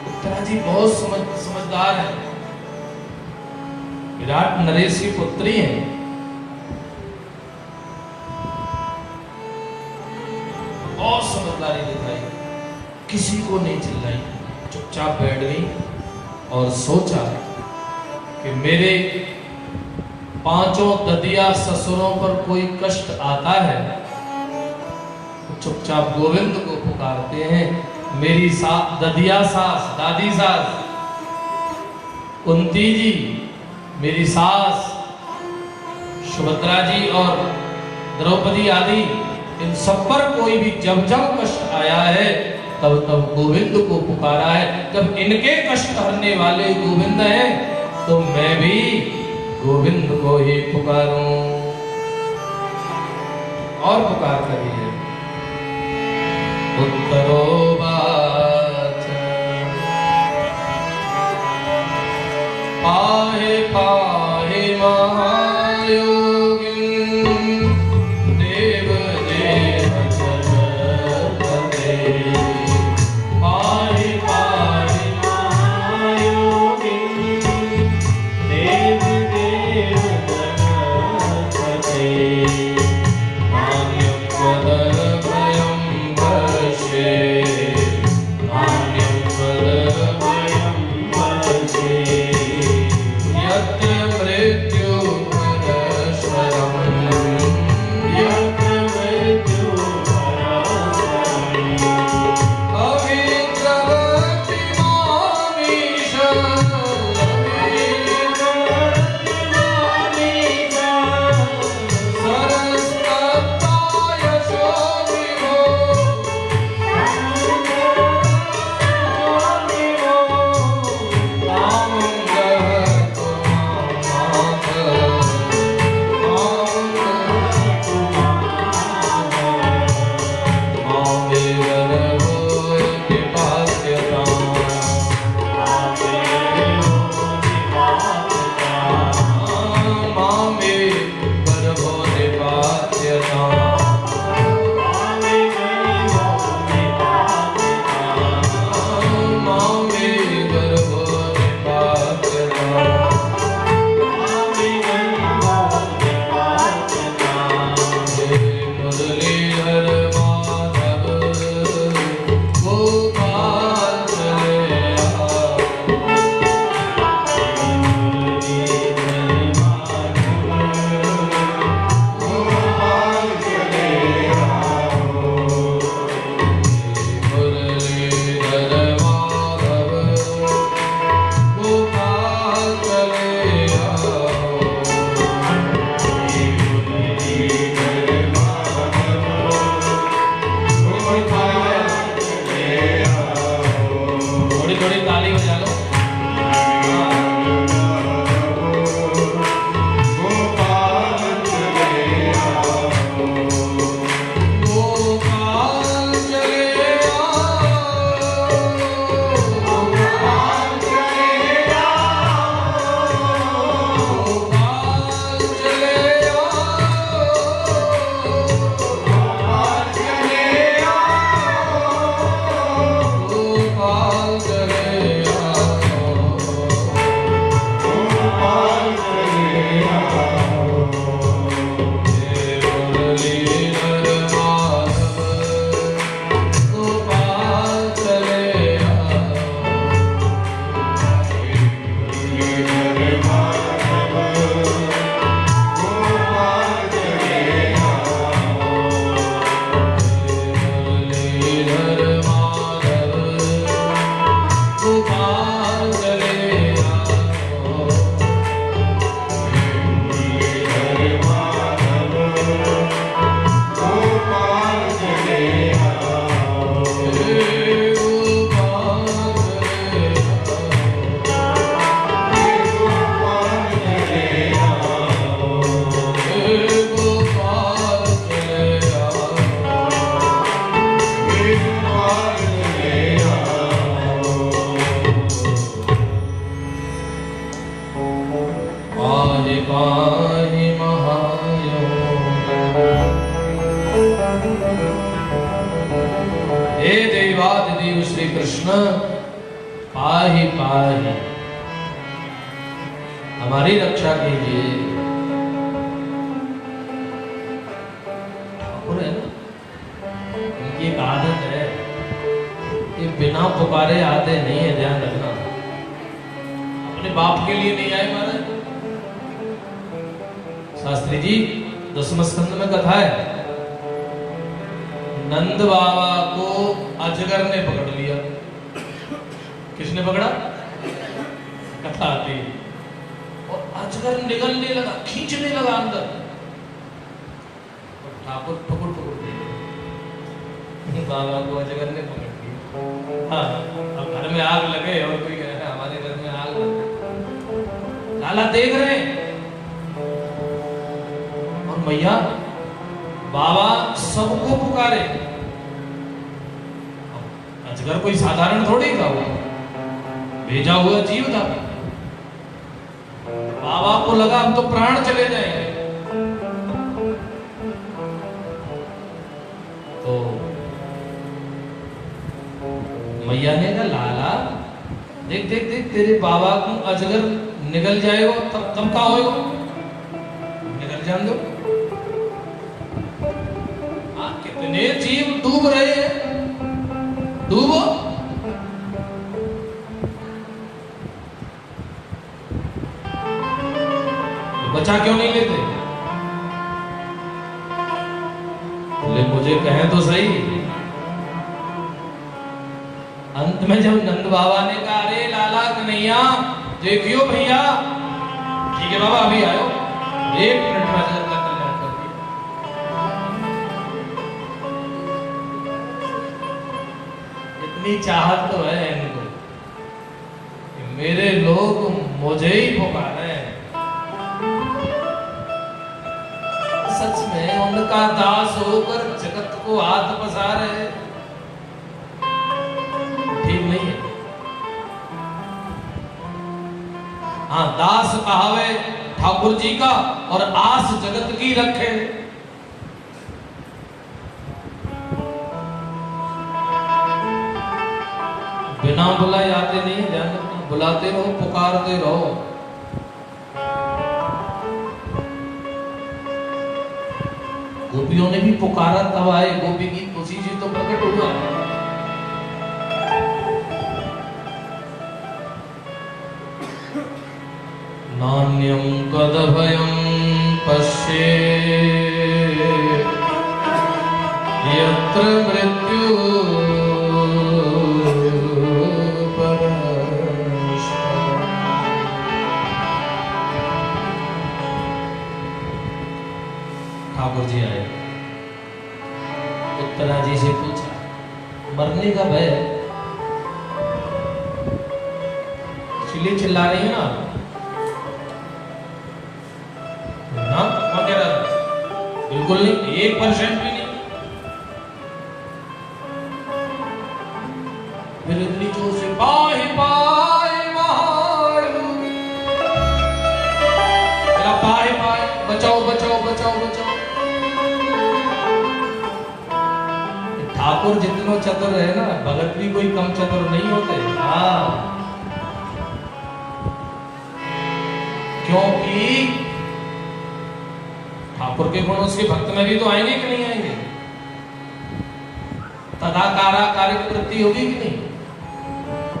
उत्तरा जी बहुत समझदार है, विराट नरेश की पुत्री है। बहुत समझदारी दिखाई, किसी को नहीं चिल्लाई, चुपचाप बैठ गई और सोचा कि मेरे पांचों ददिया ससुरों पर कोई कष्ट आता है तो चुपचाप गोविंद को पुकारते हैं। मेरी ददिया सास, दादी सास कुंती जी, मेरी सास सुभद्रा जी और द्रौपदी आदि, इन सब पर कोई भी जब जब कष्ट आया है तब तब गोविंद को पुकारा है। जब इनके कष्ट हरने वाले गोविंद हैं तो मैं भी गोविंद को ही पुकारूं। और पुकार करिए, उत्तरो वाच पाहे पाहे महायोगिन देव देव जगत्पते। पाहे पाहे महायोगिन देव देव जगत्पते। मान्यं वद हे देवादिदेव श्री कृष्ण पाहि पाहि, हमारी रक्षा कीजिए। ठाकुर है ना, इनकी एक आदत है, ये बिना पुकारे आते नहीं है, ध्यान रखना। अपने बाप के लिए नहीं आए महाराज। शास्त्री जी 10वें स्कंद में कथा है, नंद बाबा को अजगर ने पकड़ लिया। किसने पकड़ा? कथा आती है। और अजगर निगलने लगा, खींचने लगा अंदर, और ठाकुर पकड़ दिए। बाबा को अजगर ने पकड़ लिया। हाँ, अब घर में आग लगे और कोई कह रहा है हमारे घर में आग लगे, लाला देख रहे हैं। और मैया बाबा सबको पुकारे। अजगर कोई साधारण थोड़ी था, वो भेजा हुआ जीव था। बाबा को लगा अब तो प्राण चले जाएंगे, तो मैया ने कहा लाला देख देख देख, तेरे बाबा को अजगर निगल जाएगा, तब क्या होएगा? निगल जान दो। कितने जीव डूब रहे हैं, डूबो। बचा क्यों नहीं लेते? बोले मुझे कहें तो सही। अंत में जब नंद बाबा ने कहा अरे लाला कन्हैया देखियो भैया, ठीक है बाबा अभी आयो, 1 मिनट में अजगर का कल्याण कर दिया। इतनी चाहत तो है इनको कि मेरे लोग मुझे ही पुकारे। सच में उनका दास होकर जगत को हाथ पसारे, ठीक नहीं है। हाँ, दास कहावे ठाकुर जी का और आस जगत की रखे। बिना बुलाए आते नहीं, ध्यान रखना, बुलाते रहो, पुकारते रहो। गोपियों ने भी पुकारा तब आए, गोपी गीत उसी से तो प्रकट हुआ। नान्यं कदभयं पश्येत् यत्र मृत्यु ठाकुर जी आए, उत्तरा जी से पूछा मरने का भय है, इसलिए चिल्ला रही है ना? कह रहा था बिल्कुल नहीं, 1% भी नहीं। फिर इतनी जोर से पाहि पाहि महायोगी, पाहि पाहि बचाओ बचाओ बचाओ बचाओ। ठाकुर जितना चतुर है ना, भगत भी कोई कम चतुर नहीं होते। हाँ, क्योंकि ठाकुर के गुण उसके भक्त में भी तो आएंगे कि नहीं आएंगे? तदाकारा कार्य वृत्ति होगी कि नहीं?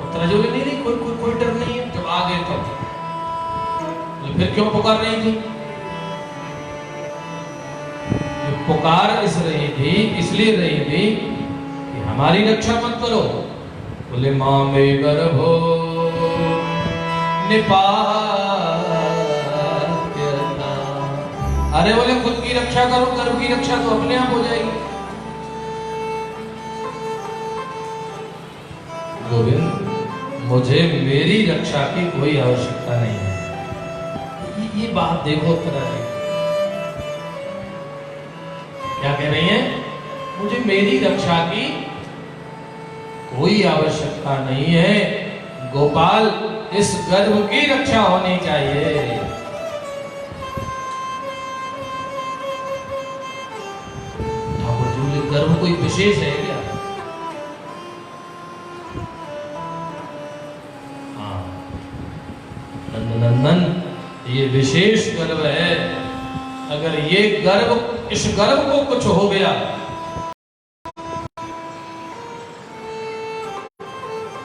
उत्तर जो नहीं नहीं, कोई डर नहीं है। जब आ गए तो फिर क्यों पुकार रही थी? पुकार इसलिए रही थी कि हमारी रक्षा मत करो। बोले मां में गर्भो निपात्यता, अरे बोले खुद की रक्षा करो, गर्भ की रक्षा तो अपने आप हो जाएगी। गोविंद मुझे मेरी रक्षा की कोई आवश्यकता नहीं है। ये बात देखो उत्तरा जी क्या कह रही हैं? मुझे मेरी रक्षा की कोई आवश्यकता नहीं है गोपाल, इस गर्भ की रक्षा होनी चाहिए। ठाकुर जी बोले गर्भ कोई विशेष है क्या? हाँ, नंदनंदन ये विशेष गर्भ है। अगर ये गर्भ, इस गर्भ को कुछ हो गया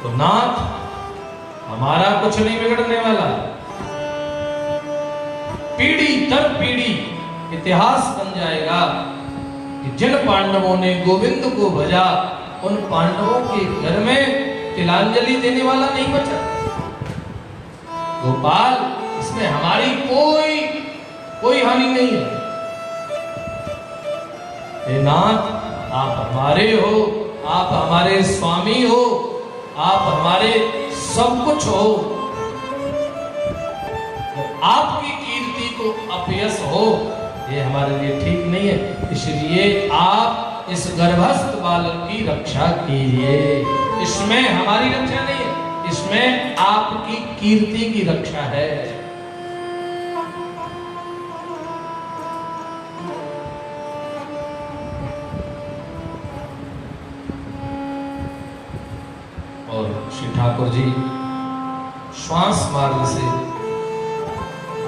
तो नाथ हमारा कुछ नहीं बिगड़ने वाला। पीढ़ी दर पीढ़ी इतिहास बन जाएगा कि जिन पांडवों ने गोविंद को भजा, उन पांडवों के घर में तिलांजलि देने वाला नहीं बचा। गोपाल, इसमें हमारी कोई हानि नहीं है। हे नाथ, आप हमारे हो, आप हमारे स्वामी हो, आप हमारे सब कुछ हो। आपकी कीर्ति को अपयश हो, ये हमारे लिए ठीक नहीं है। इसलिए आप इस गर्भस्थ बालक की रक्षा कीजिए। इसमें हमारी रक्षा नहीं है, इसमें आपकी कीर्ति की रक्षा है। और श्री ठाकुर जी श्वास मार्ग से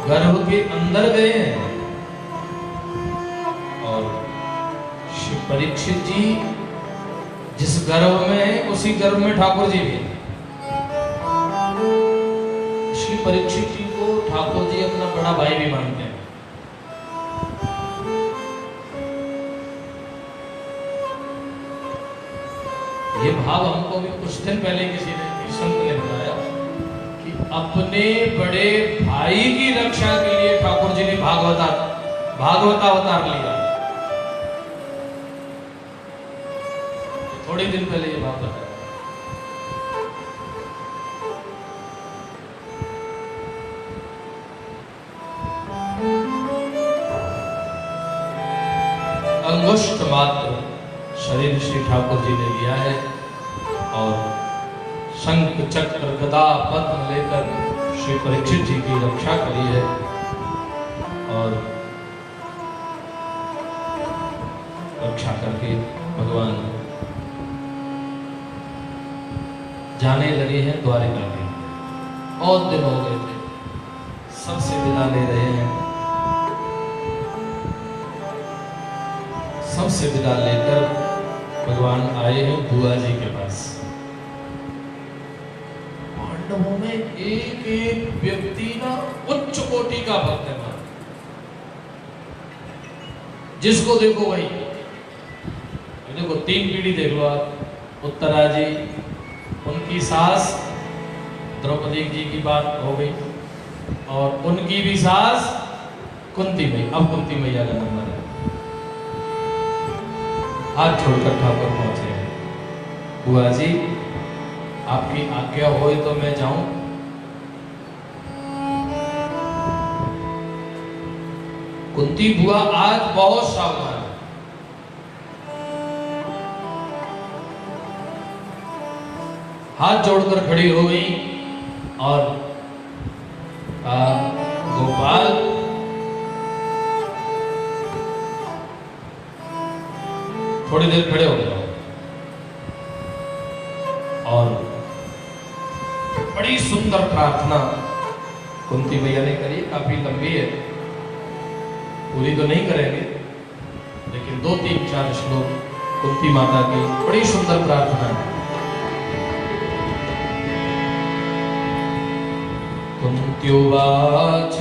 गर्भ के अंदर गए हैं और श्री परीक्षित जी जिस गर्भ में है उसी गर्भ में ठाकुर जी भी। श्री परीक्षित जी को ठाकुर जी अपना बड़ा भाई भी मानते हैं। ये भाव हमको भी कुछ दिन पहले किसी ने, संत ने बताया कि अपने बड़े भाई की रक्षा के लिए ठाकुर जी ने भागवतावतार लिया। थोड़े दिन पहले ये बात बताया। अंगुष्ठ मात्र शरीर श्री ठाकुर जी ने लिया है और शंख चक्र गदा पद्म लेकर श्री परीक्षित जी की रक्षा करी है। और रक्षा करके भगवान जाने लगे हैं द्वारिका के। बहुत दिन हो गए थे, सबसे विदा ले रहे हैं। सबसे विदा लेकर भगवान आए हैं बुआ जी के पास। पांडवों में एक एक व्यक्ति ना उच्च कोटि का भक्त है। जिसको देखो वही, देखो 3 पीढ़ी देख लो आप। उत्तरा जी, उनकी सास द्रौपदी जी की बात हो गई और उनकी भी सास कुंती मैया। अब कुंती मैया का नंबर है। हाथ छोड़कर ठाकुर पहुंचे हैं। बुआ जी, आपकी आज्ञा हो तो मैं जाऊं? कुंती बुआ आज बहुत सावधान है। हाथ जोड़कर खड़ी हो गई और गोपाल, थोड़ी देर खड़े हो गए और बड़ी सुंदर प्रार्थना कुंती मैया ने करी। काफी लंबी है, पूरी तो नहीं करेंगे, लेकिन 2, 3, 4 श्लोक कुंती माता की बड़ी सुंदर प्रार्थना है। कुंत्युवाच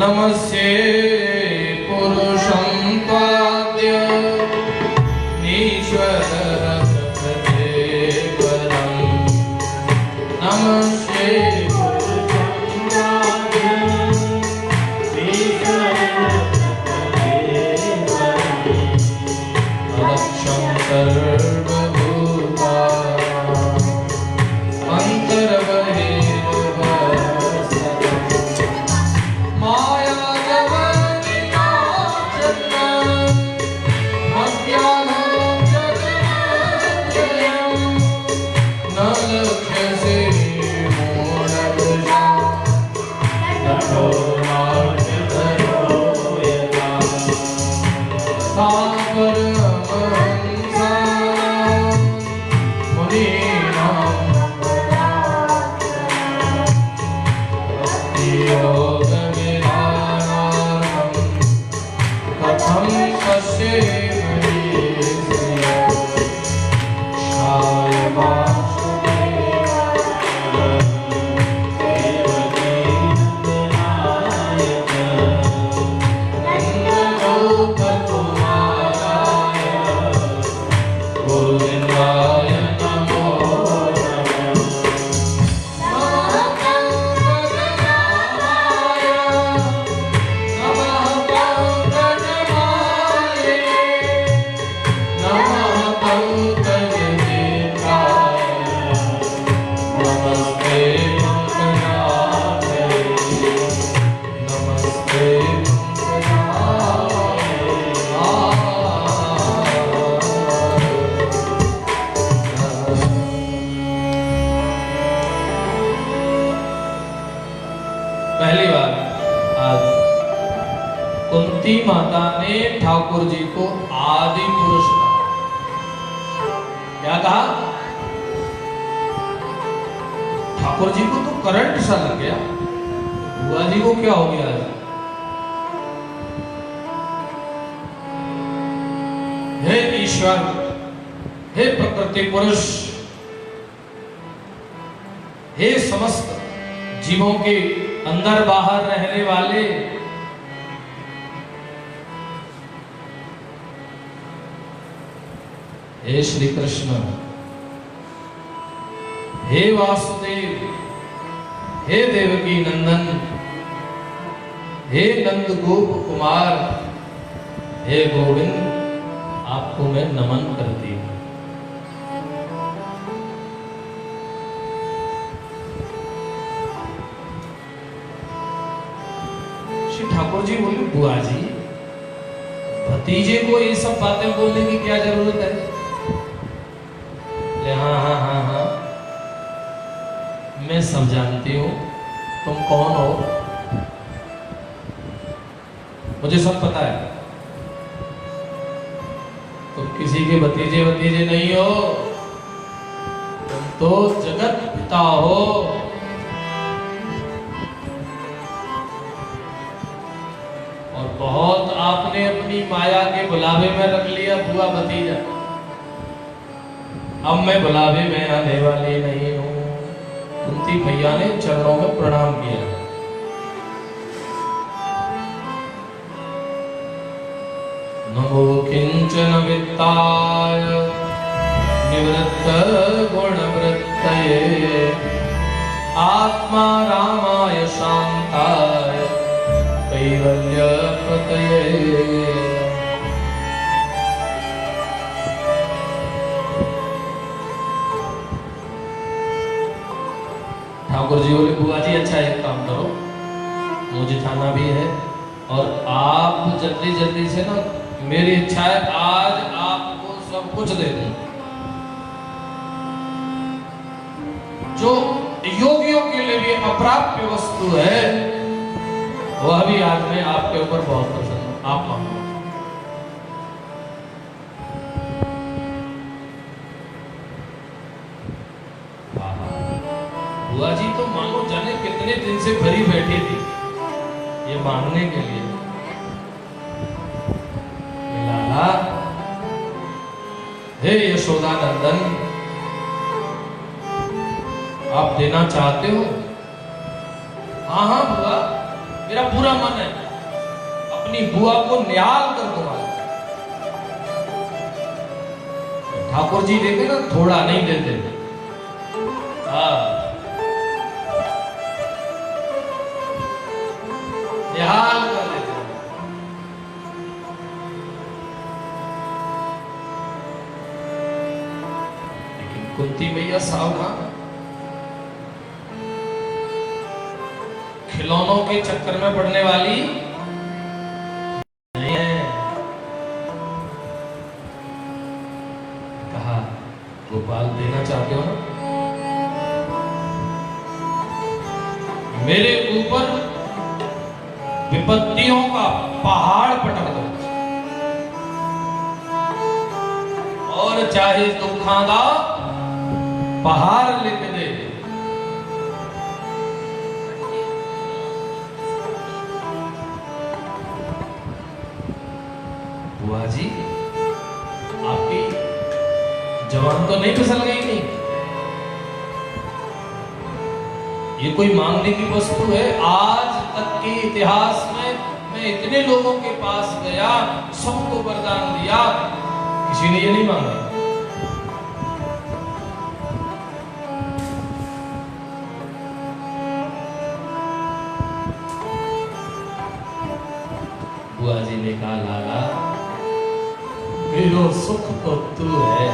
नमस्ते पुरुषं पाद्य ईश्वरः सतते परं नमस्ते पुरुषं पाद्य ईश्वरः सतते परं अलक्ष्यं सर्वभूतानां अंतर्बहिर्भवः सततं माया हंससे हाय पहली बार आज कुंती माता ने ठाकुर जी को आदि पुरुष कहा। क्या कहा? ठाकुर जी को तो करंट सा लग गया, बुआ जी को क्या हो गया? हे ईश्वर, हे प्रकृति पुरुष, हे समस्त जीवों के अंदर बाहर रहने वाले, हे श्री कृष्ण, हे वासुदेव, हे देवकी नंदन, हे नंद गोप कुमार, हे गोविंद, आपको मैं नमन करती हूं। ठाकुर जी बोले, बुआ जी, भतीजे को ये सब बातें बोलने की क्या जरूरत है? हाँ हाँ हाँ हाँ, मैं सब जानती हूं, तुम कौन हो मुझे सब पता है। तुम किसी के भतीजे भतीजे नहीं हो, तुम तो जगत पिता हो। और बहुत आपने अपनी माया के बुलावे में रख लिया बुआ भतीजा। अब मैं बुलावे में आने वाली नहीं हूं। कुंती मैया ने चरणों में प्रणाम किया। नमो किंचन वित्ताय निवृत्त गुणवृत्तये आत्मा रामाय शांताय कैवल्य प्रतये। ठाकुर जी बोले, बुआ जी अच्छा एक काम करो, मुझे जाना भी है और आप जल्दी जल्दी से ना, मेरी इच्छा है आज आपको सब कुछ दे दूं जो योगियों के लिए भी अप्राप्य वस्तु है, वह भी आज मैं आपके ऊपर बहुत प्रसन्न हूं। आप मांगो। बुआ जी तो मांगो जाने कितने दिन से भरी बैठी थी ये मांगने के लिए। लाला, हे यशोदा नंदन, आप देना चाहते हो? हाँ हाँ बुआ, मेरा पूरा मन है, अपनी बुआ को न्याल कर दूंगा। ठाकुर जी देते ना, थोड़ा नहीं देते। हाँ, निहाल कर देते। लेकिन कुंती मैया सावधान, खिलौनों के चक्कर में पड़ने वाली नहीं है। कहा, गोपाल देना चाहते हो ना? मेरे ऊपर विपत्तियों का पहाड़ पटक दो और चाहे दुखों का पहाड़ लिख दे। बुआ जी आपकी जवान तो नहीं फिसल गई? नहीं, ये कोई मांगने की वस्तु है? आज तक के इतिहास में मैं इतने लोगों के पास गया, सबको वरदान दिया, किसी ने ये नहीं मांगा। बुआ जी ने कहा लाला मेरा सुख तो तू है।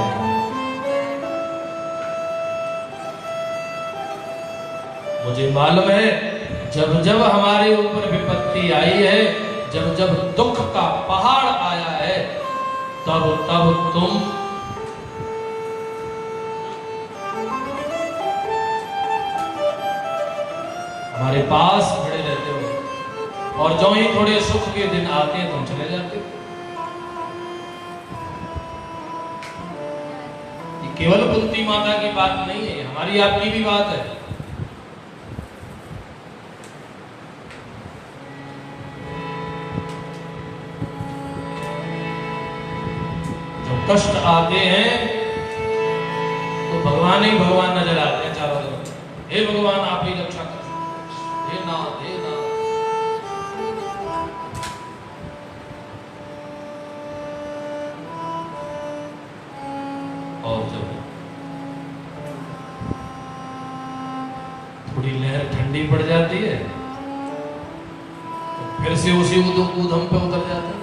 मुझे मालूम है जब जब हमारे ऊपर विपत्ति आई है, जब जब दुख का पहाड़ आया है, तब तब तुम हमारे पास खड़े रहते हो, और जो ही थोड़े सुख के दिन आते हैं तुम चले जाते हो। ये केवल कुंती माता की बात नहीं है, हमारी आपकी भी बात है। कष्ट आते हैं तो भगवान ही भगवान नजर आते हैं चारों तरफ। हे भगवान आप ही रक्षा कर, हे नाथ हे नाथ। और जब थोड़ी लहर ठंडी पड़ जाती है तो फिर से उसी कूद हम पे उतर जाते हैं।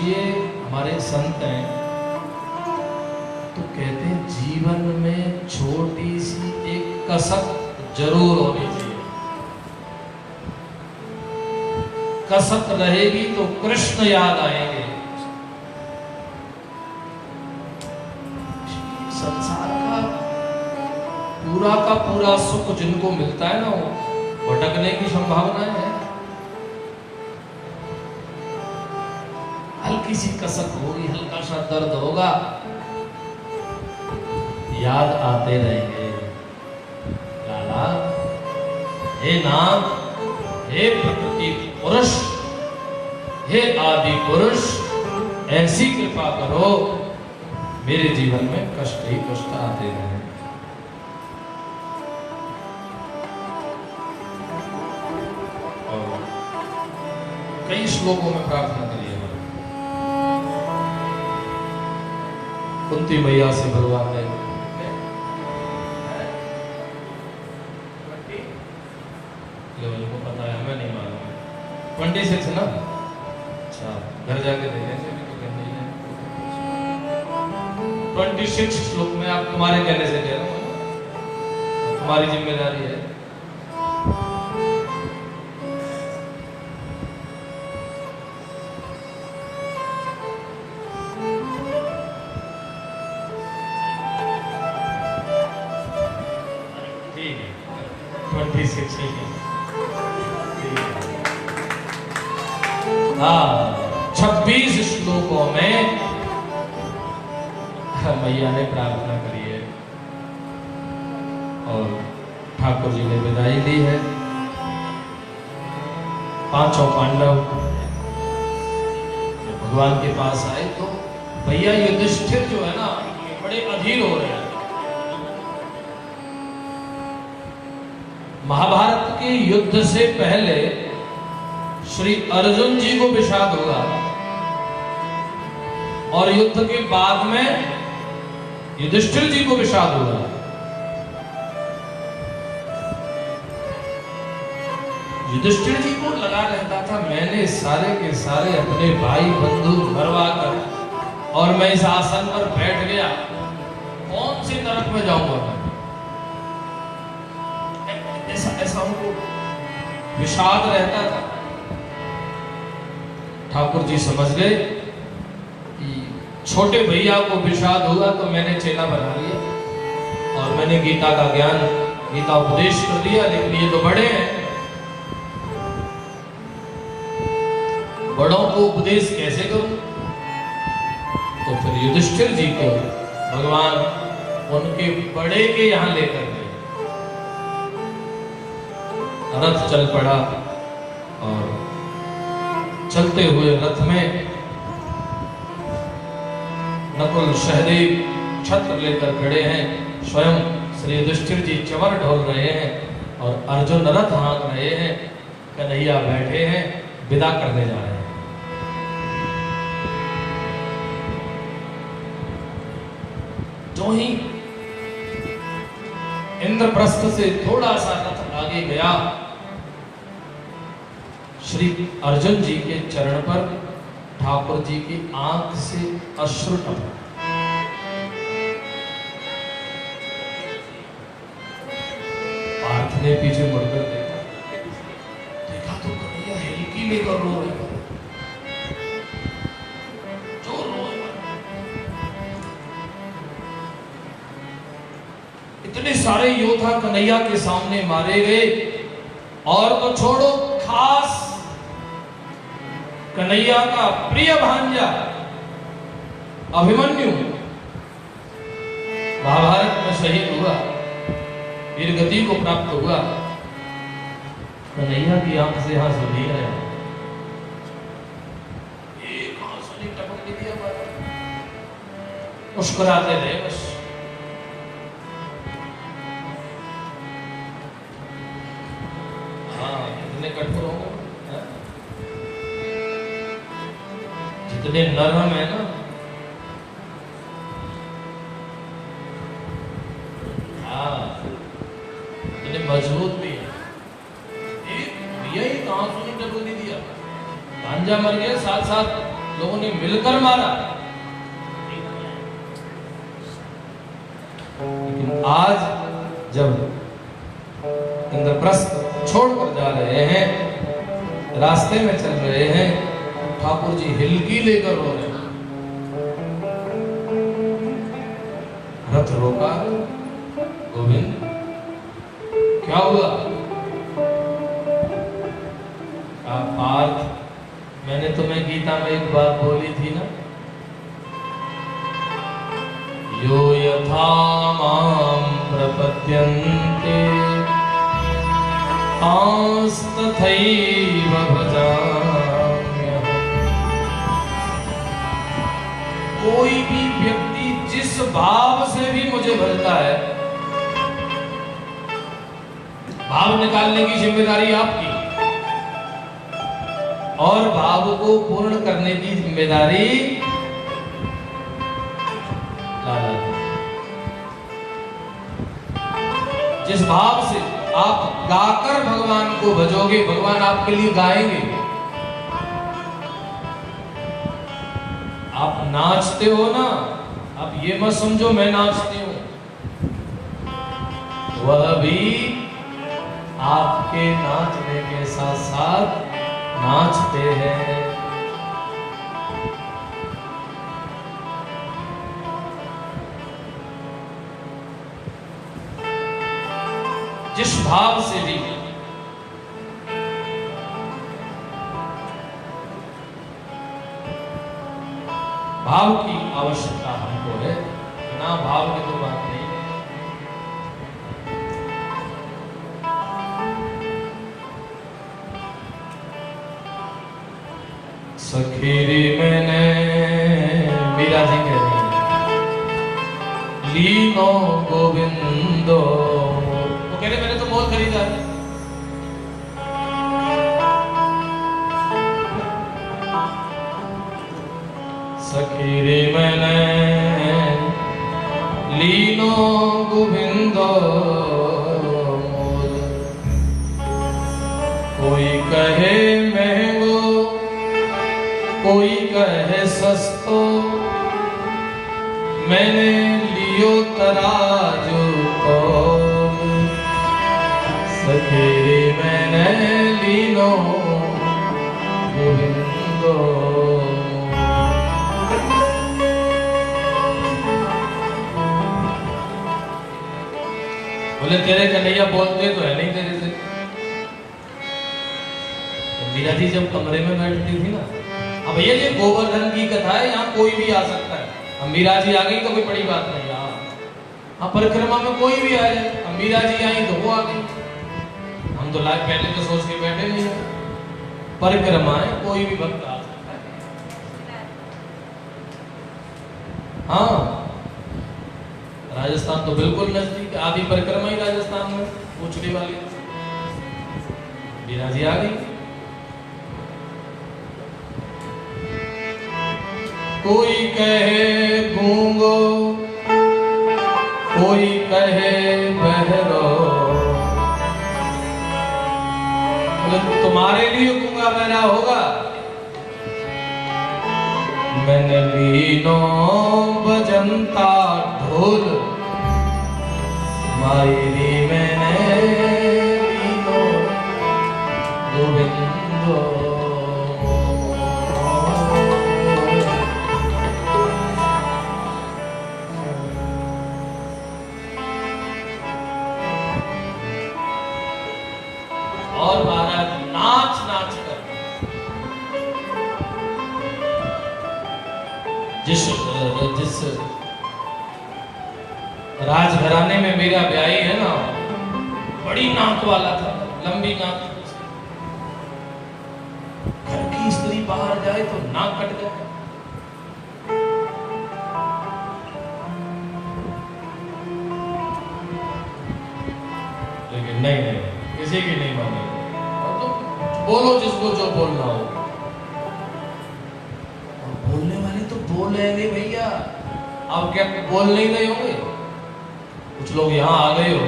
ये हमारे संत हैं तो कहते हैं जीवन में छोटी सी एक कसक जरूर होनी चाहिए। कसक रहेगी तो कृष्ण याद आएंगे। संसार का पूरा सुख जिनको मिलता है ना, वो भटकने की संभावना है। हल्की सी कसक होगी, हल्का सा दर्द होगा, याद आते रहेंगे लाला, हे नाथ, हे प्रकृति पुरुष, हे आदि पुरुष, ऐसी कृपा करो मेरे जीवन में कष्ट ही कष्ट आते रहे। और कई श्लोकों में प्रार्थना करिए। कुंती मैया से भगवान ने को पता है, हमें नहीं मालूम। 26 है ना? अच्छा, घर जाके देखेंगे। 26 श्लोक में आप तुम्हारे कहने से कह रहा हूँ, तुम्हारी जिम्मेदारी है। हाँ, 26 श्लोकों में मैया ने प्रार्थना करी है और ठाकुर जी ने विदाई ली है। पांचों पांडव भगवान के पास आए तो भैया युधिष्ठिर जो है ना, बड़े अधीर हो रहे हैं। महाभारत के युद्ध से पहले श्री अर्जुन जी को विषाद होगा और युद्ध के बाद में युधिष्ठिर जी को विषाद होगा। युधिष्ठिर जी को लगा रहता था मैंने सारे के सारे अपने भाई बंधु मरवा कर और मैं इस आसन पर बैठ गया, कौन से नरक में जाऊंगा मैं? ऐसा उनको विषाद रहता था। ठाकुर जी समझ गए कि छोटे भैया को विषाद हुआ तो मैंने चेला बना लिया और मैंने गीता का ज्ञान, गीता उपदेश कर दिया, लेकिन ये तो बड़े हैं, बड़ों को उपदेश कैसे करूं? तो फिर युधिष्ठिर जी को भगवान उनके बड़े के यहां लेकर गए रथ चल पड़ा और चलते हुए रथ में नकुल सहदेव छत्र लेकर खड़े हैं, स्वयं श्री युधिष्ठिर जी चवर ढोल रहे हैं और अर्जुन रथ हाँक रहे हैं, कन्हैया बैठे हैं, विदा करने जा रहे हैं। जो ही इंद्रप्रस्थ से थोड़ा सा रथ आगे गया, श्री अर्जुन जी के चरण पर ठाकुर जी की आंख से अश्रु टपका। पार्थ ने पीछे मुड़कर देखा तो कन्हैया हिलकी लेकर रो रहे, जो रो रहे। इतने सारे योद्धा कन्हैया के सामने मारे गए, और तो छोड़ो, खास कन्हैया का प्रिय भांजा अभिमन्यु महाभारत में शहीद हुआ, वीरगति को प्राप्त हुआ। कन्हैया की आंख से आंसू नहीं आया, एक आंसू नहीं टपकने दिया, मुस्कुराते रहे बस। हाँ, कितने कठोर होंगे, जितने नरम है ना, हाँ, इतने मजबूत भी है। यही आंसू नहीं टपकने दिया, भांजा मर गया, साथ साथ लोगों ने मिलकर मारा। लेकिन आज जब इंद्रप्रस्थ छोड़कर जा रहे हैं, रास्ते में चल रहे हैं, ठाकुर जी हिलकी लेकर रो रहे हैं। रथ रोका, गोविंद क्या हुआ? पार्थ, मैंने तुम्हें गीता में एक बात बोली थी ना, यो यथा मां प्रपद्यन्ते तांस्तथैव भजाम्यहम्। कोई भी व्यक्ति जिस भाव से भी मुझे भजता है, भाव निकालने की जिम्मेदारी आपकी, और भाव को पूर्ण करने की जिम्मेदारी लाला की। जिस भाव से आप गाकर भगवान को भजोगे, भगवान आपके लिए गाएंगे। आप नाचते हो ना, आप ये मत समझो मैं नाचती हूं, वह भी आपके नाचने के साथ साथ नाचते हैं। जिस भाव से भी भाव की आवश्यकता हमको है, ना भाव की तो बात नहीं। सखीरी मैंने, मीरा जी कह रही है, लीनो गोविंदो, वो कह रहे मैंने तो मोल खरीदा है। सखीरी मैंने लीनो गोविंदो मोल, कोई कहे महंगो कोई कहे सस्तो, मैंने लियो तराजू तोल। सखीरी मैंने लीनो गोविंदो। बोले तेरे कन्हैया बोलते तो है नहीं तेरे से। तो मीरा जी जब कमरे में बैठती थी ना, अब भैया ये गोवर्धन की कथा है, यहाँ कोई भी आ सकता है। अब मीरा जी आ गई तो कोई बड़ी बात नहीं, हाँ परिक्रमा में कोई भी आ जाए। अब मीरा जी आई तो वो आ गई, हम हम तो लाइव पहले तो सोच के बैठे नहीं हैं। परिक्रमाएं कोई भी भक्त आ सकता है। हाँ, राजस्थान तो बिल्कुल नजदीक, आधी परिक्रमा ही राजस्थान में, पूछने वाली बीना जी आ गई। कोई कहे गूंगो, कोई कहे बहरो, तुम्हारे लिए गूंगा बहरा होगा, मैंने लीनो बजंता ढोल, मायरी मैंने लीनो गोविंदो। और महाराज नाच नाच कर जिस राजघराने में मेरा ब्याही है ना, बड़ी नाक वाला था, लंबी नाक। घर की स्त्री बाहर जाए तो नाक कट जाए। लेकिन नहीं, किसी की नहीं मानेगी। तो बोलो जिसको जो बोलना हो, और बोलने वाले तो बोल रहे हैं भैया। अब क्या बोल नहीं रहे होंगे? कुछ लोग यहाँ आ गए हो,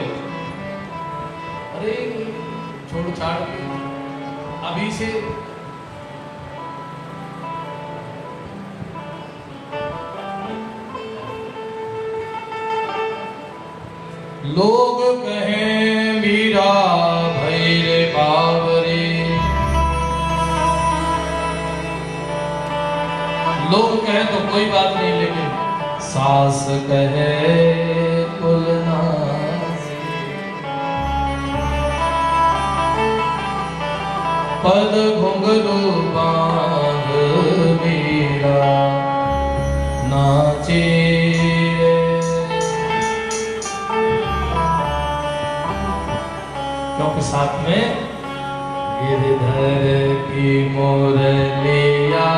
अरे छोड़ छाड़ के अभी से लोग कहें मीरा भैरे बावरे, लोग कहें तो कोई बात नहीं, लेकिन सास कहे कुलनासी, पद घुंघरू बांध मीरा नाचे। क्योंकि साथ में गिरधर की मुरलिया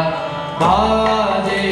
बाजे,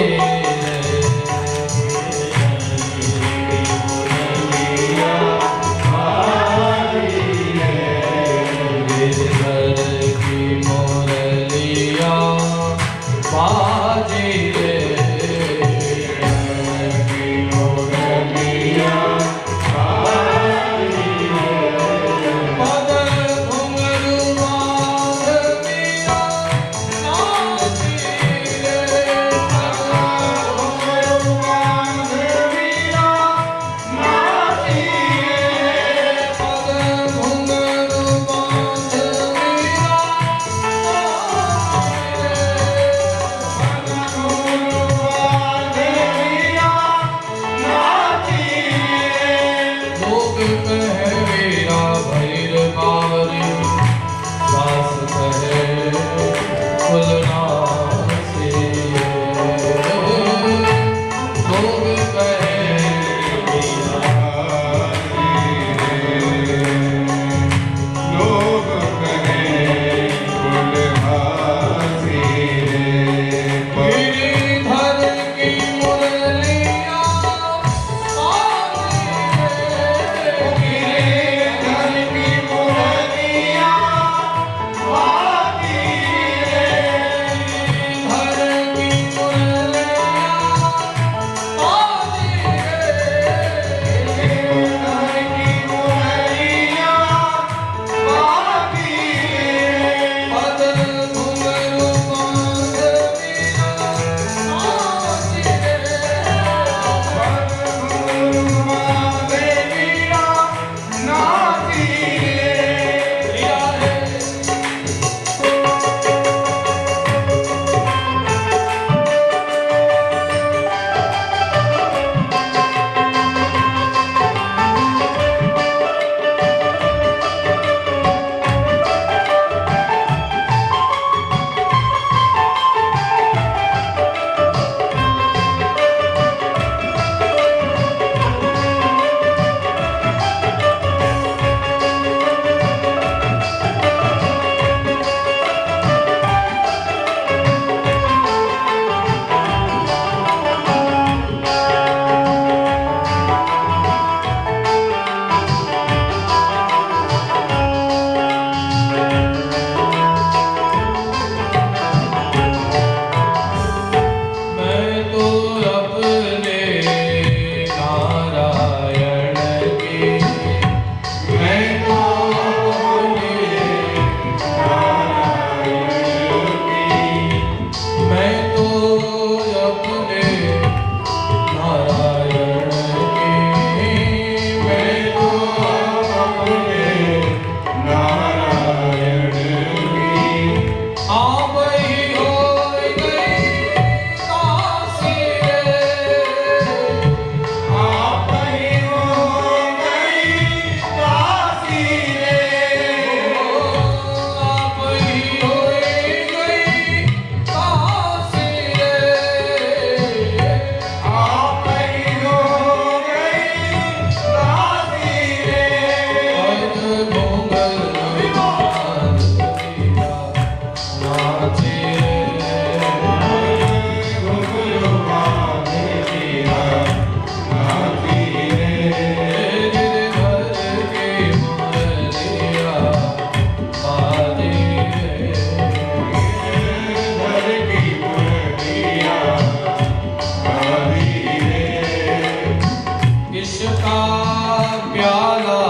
प्याला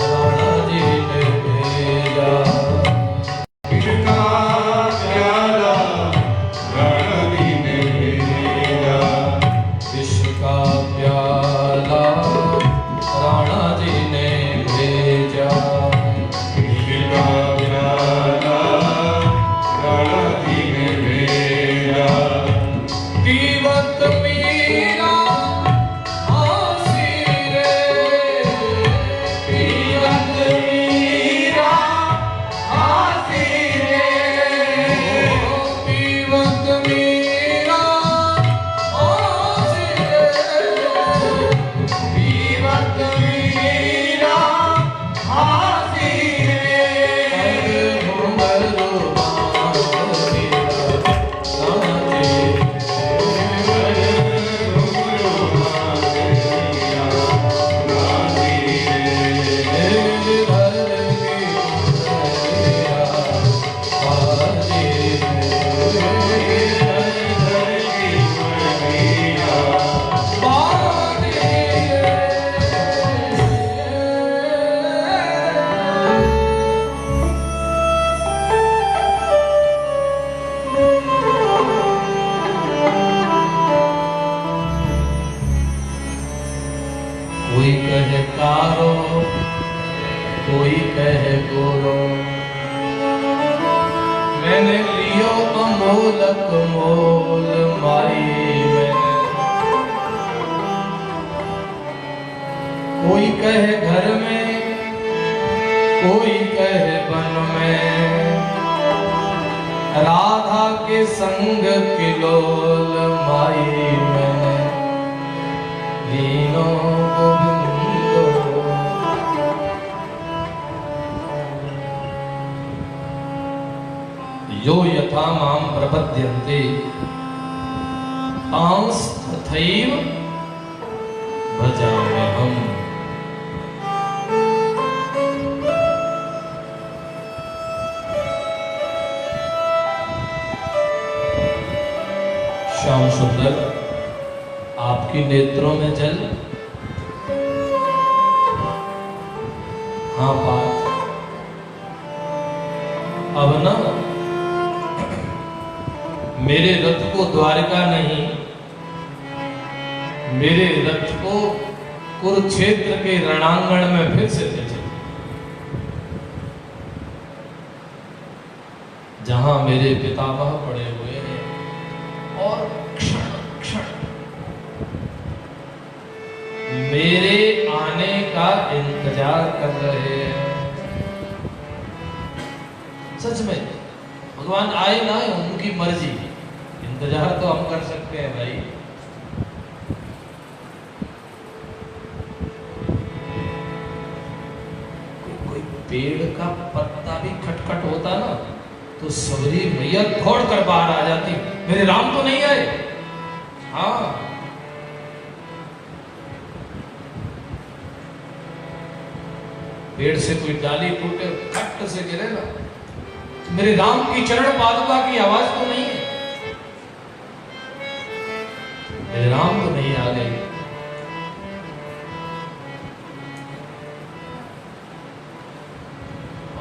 राणा जी ने भेजा। विष का प्याला राणा जी ने भेजा। विष का प्याला राणा जी ने भेजा। विष का प्याला राणा जी ने भेजा। पीवत मीरा आसी रे, पीवत मीरा आसी रे, पीवत मीरा आसी रे, पीवत मीरा आसी रे। घुंघरू बांध मीरा कोई कहे कारो, कोई कहे गोरो, मैंने लियो अमोलक मोल माई मैंने। कोई कहे घर में, कोई कहे वन में, राधा के संग किलोल माई मैंने। लीनो गोविंदो यो यथा मां प्रपद्यन्ते तांस तथैव भजाम्यहम्। श्याम सुंदर, आपकी नेत्रों में जल, हाँ बात। अब ना मेरे रथ को द्वारका नहीं, मेरे रथ को कुरुक्षेत्र के रणांगण में फिर से ले चलो, जहां मेरे पितामह पड़े हुए हैं और क्षण क्षण मेरे आने का इंतजार कर रहे हैं। सच में भगवान आए ना, उनकी मर्जी, इंतजार तो हम कर सकते हैं भाई। कोई पेड़ का पत्ता भी खटखट होता ना तो सबरी मैया दौड़ कर बाहर आ जाती, मेरे राम तो नहीं आए। हाँ, पेड़ से कोई डाली टूटे, खट से गिरे ना, मेरे राम की चरण पादुका की आवाज तो नहीं है, मेरे राम तो नहीं आ गए।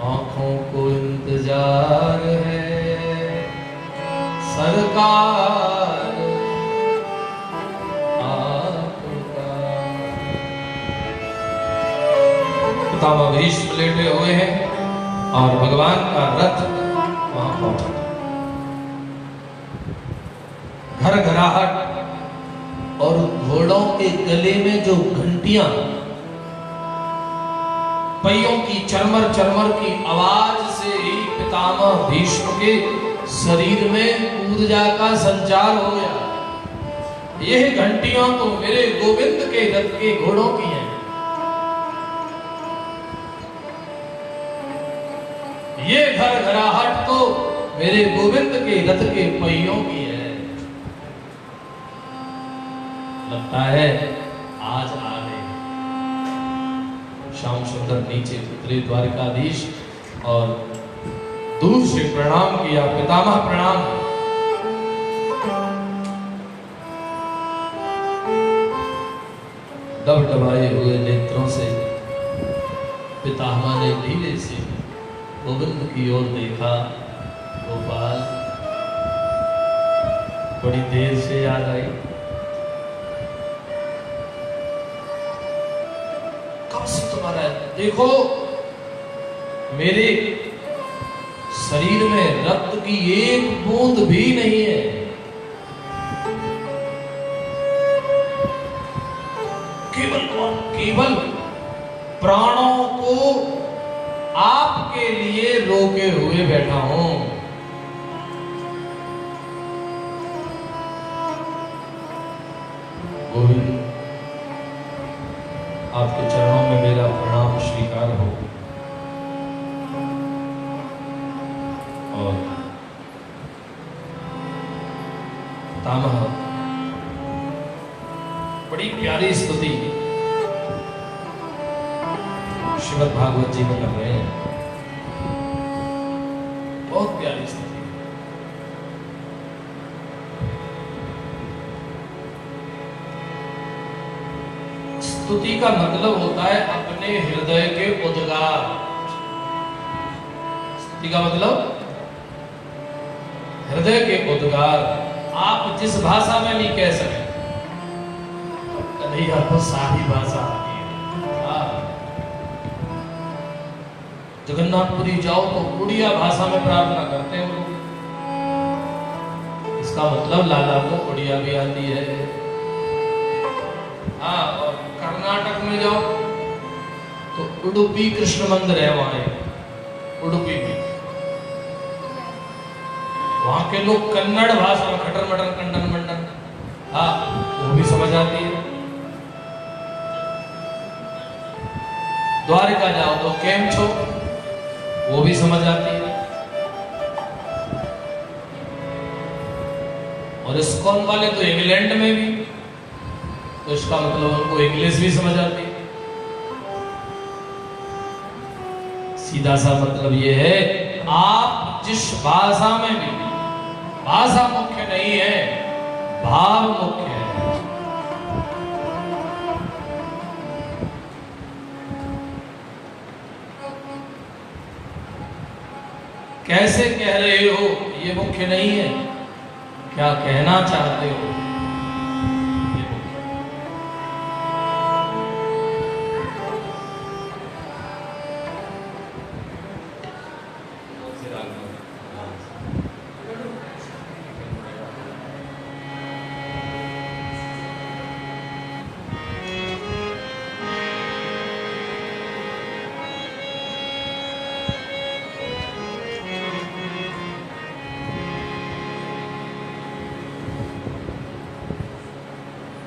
आंखों को इंतजार है सरकार आपका। पितामह भीष्म लेटे हुए हैं और भगवान का रथ वहां पहुंचा। घर घराहट और घोड़ों के गले में जो घंटियां, पहियों की चरमर चरमर की आवाज से ही पितामह भीष्म के शरीर में ऊर्जा का संचार हो गया। यह घंटियां तो मेरे गोविंद के रथ के घोड़ों की हैं। ये घर घराहट तो मेरे गोविंद के रथ के पहियों की है। लगता है आज आ गए। श्याम सुंदर नीचे उतरे द्वारकाधीश और दूर से प्रणाम किया, पितामह प्रणाम। दबदबाए हुए नेत्रों से पितामह ने धीरे से गोविंद की ओर देखा। गोपाल, बड़ी देर से याद आई, कब से तुम्हारा? देखो, मेरे शरीर में रक्त की एक बूंद भी नहीं है। केवल प्राणों को आपके लिए रोके हुए बैठा हूं। गोविंद, आपके चरणों में मेरा प्रणाम स्वीकार हो। और पितामह, बड़ी प्यारी स्तुति श्रीमद् भागवत जी में कर रहे हैं, बहुत प्यारी स्तुति। स्तुति का मतलब होता है अपने हृदय के उद्गार। स्तुति का मतलब हृदय के उद्गार। आप जिस भाषा में नहीं कह सके, कन्हैया को सारी भाषा आती है। जगन्नाथपुरी जाओ तो उड़िया भाषा में प्रार्थना करते हैं लोग। इसका मतलब लाला को उड़िया भी आती है। हाँ, और कर्नाटक में जाओ तो उडुपी कृष्ण मंदिर है, वहां उडुपी भी। वहां के लोग कन्नड़ भाषा में खटर मटर कंडन मंडन, हाँ, वो भी समझ आती है। द्वारिका जाओ तो केम छो, वो भी समझ आती है। और इस्कॉन वाले तो इंग्लैंड में भी, तो इसका मतलब उनको इंग्लिश भी समझ आती है। सीधा सा मतलब ये है, आप जिस भाषा में भी, भाषा मुख्य नहीं है, भाव मुख्य है। कैसे कह रहे हो ये मुख्य नहीं है, क्या कहना चाहते हो ये मुख्य है।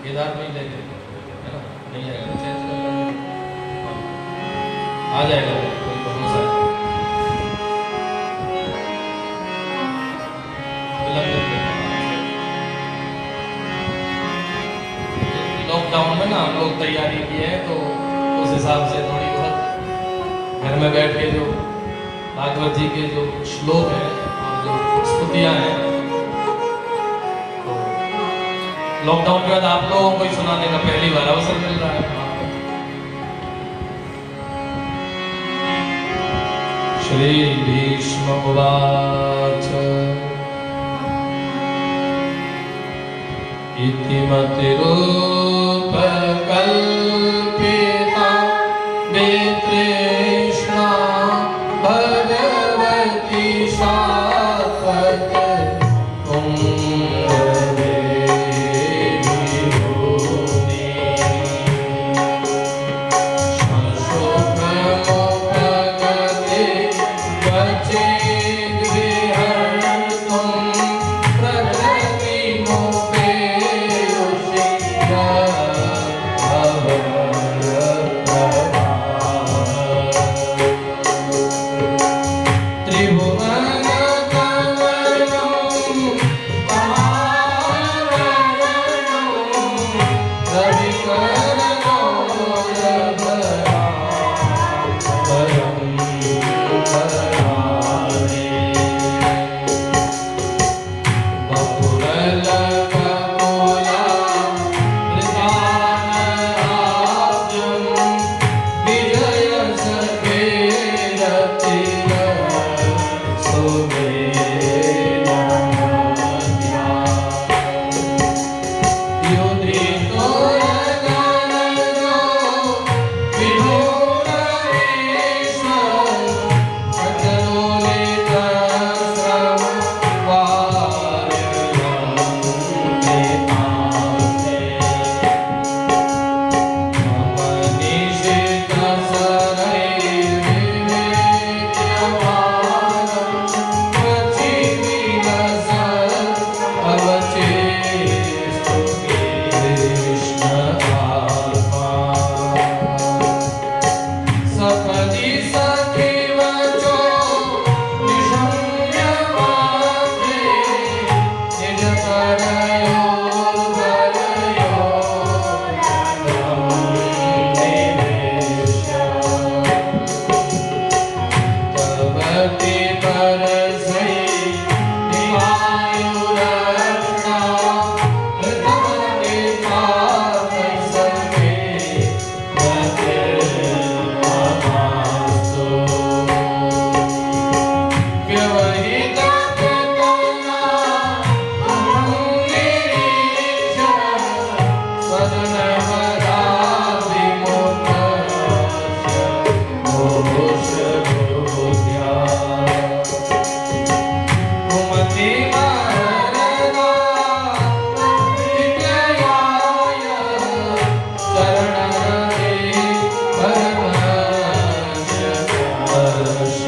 केदार में ही ले लेंगे, है ना? नहीं आएगा तो चेंज कर लेंगे, आ जाएगा, कोई भरोसा है। लॉकडाउन में ना हम लोग तैयारी किए हैं, तो उस हिसाब से थोड़ी बहुत घर में बैठ के जो भागवत जी के जो श्लोक हैं और जो स्तुतियां हैं, लॉकडाउन के बाद आप लोगों को ही सुनाने का पहली बार अवसर मिल रहा है। श्री भीष्म उवाच इति मतिरूपकल्पिता वितृष्णा भगवती शाश्वत दोष बोध्या कुमति मरना विद्याय चरण रे परमश हर्ष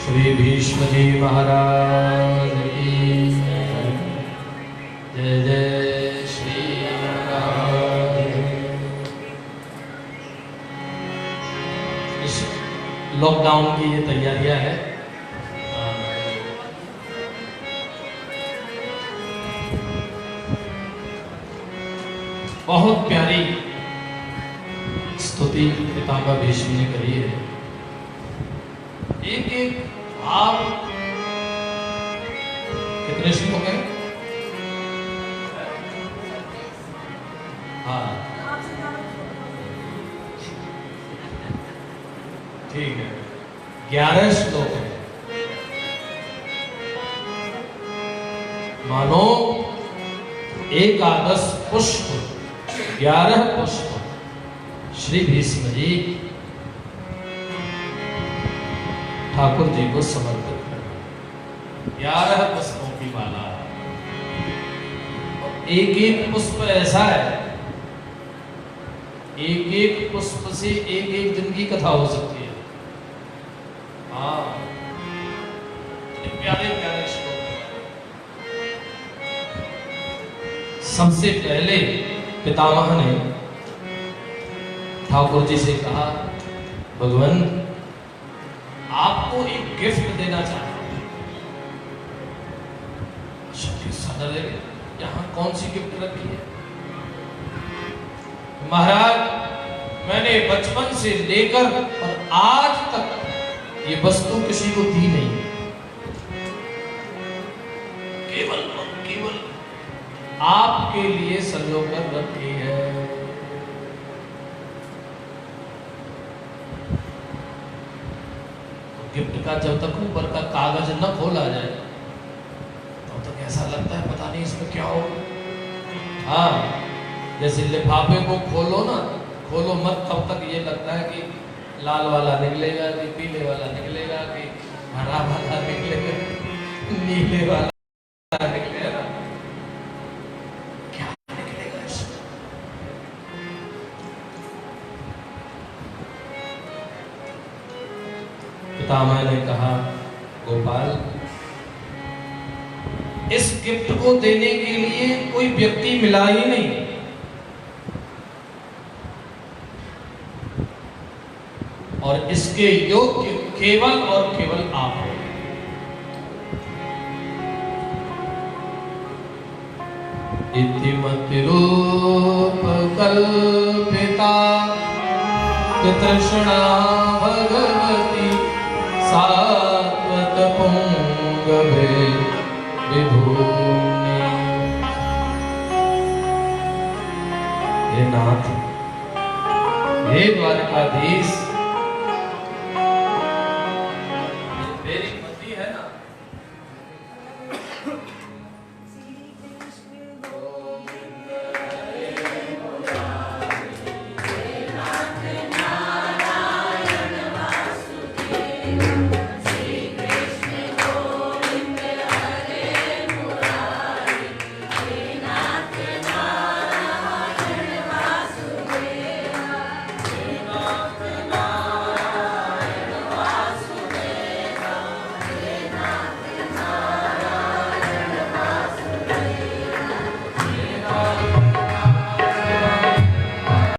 श्री भीष्म जी महाराज की जय जय श्री राम। इस लॉकडाउन की ये तैयारियां है। बहुत प्यारी स्तुति पितामह भीष्म ने करी है। एक एक भाव कितने श्लोक हैं? हाँ ठीक है, 11 श्लोक हैं। मानो एकादश पुष्प 11 पुष्प श्री भीष्म जी ठाकुर जी को समर्पित करना। 11 पुष्पों की माला। और एक एक पुष्प ऐसा है, एक एक पुष्प से एक एक दिन की कथा हो सकती है। हाँ, प्यारे प्यारे श्लोक। सबसे पहले पितामह ने ठाकुर जी से कहा, भगवान आपको एक गिफ्ट देना चाहता हूं। सदर है, यहाँ कौन सी गिफ्ट रखी है? महाराज मैंने बचपन से लेकर और आज तक ये वस्तु किसी को दी नहीं, केवल और केवल आपके लिए संजोकर रखी है। तो गिफ्ट का जब तक ऊपर का कागज न खोला जाए तब तक ऐसा लगता है पता नहीं इसमें क्या हो। हाँ, जैसे लिफाफे को खोलो ना, खोलो मत तब तक ये लगता है कि लाल वाला निकलेगा कि पीले वाला निकलेगा कि हरा वाला निकलेगा, नीले वाला निकलेगा, क्या निकलेगा इसमें? पितामह ने कहा, गोपाल इस गिफ्ट को देने के लिए कोई व्यक्ति मिला ही नहीं, और इसके योग्य केवल और केवल आप हो। इतिमतिरूप कल्पिता तृष्णा भगवती सात्वत पुंगवे विभूमि। हे नाथ, हे द्वारकाधीश,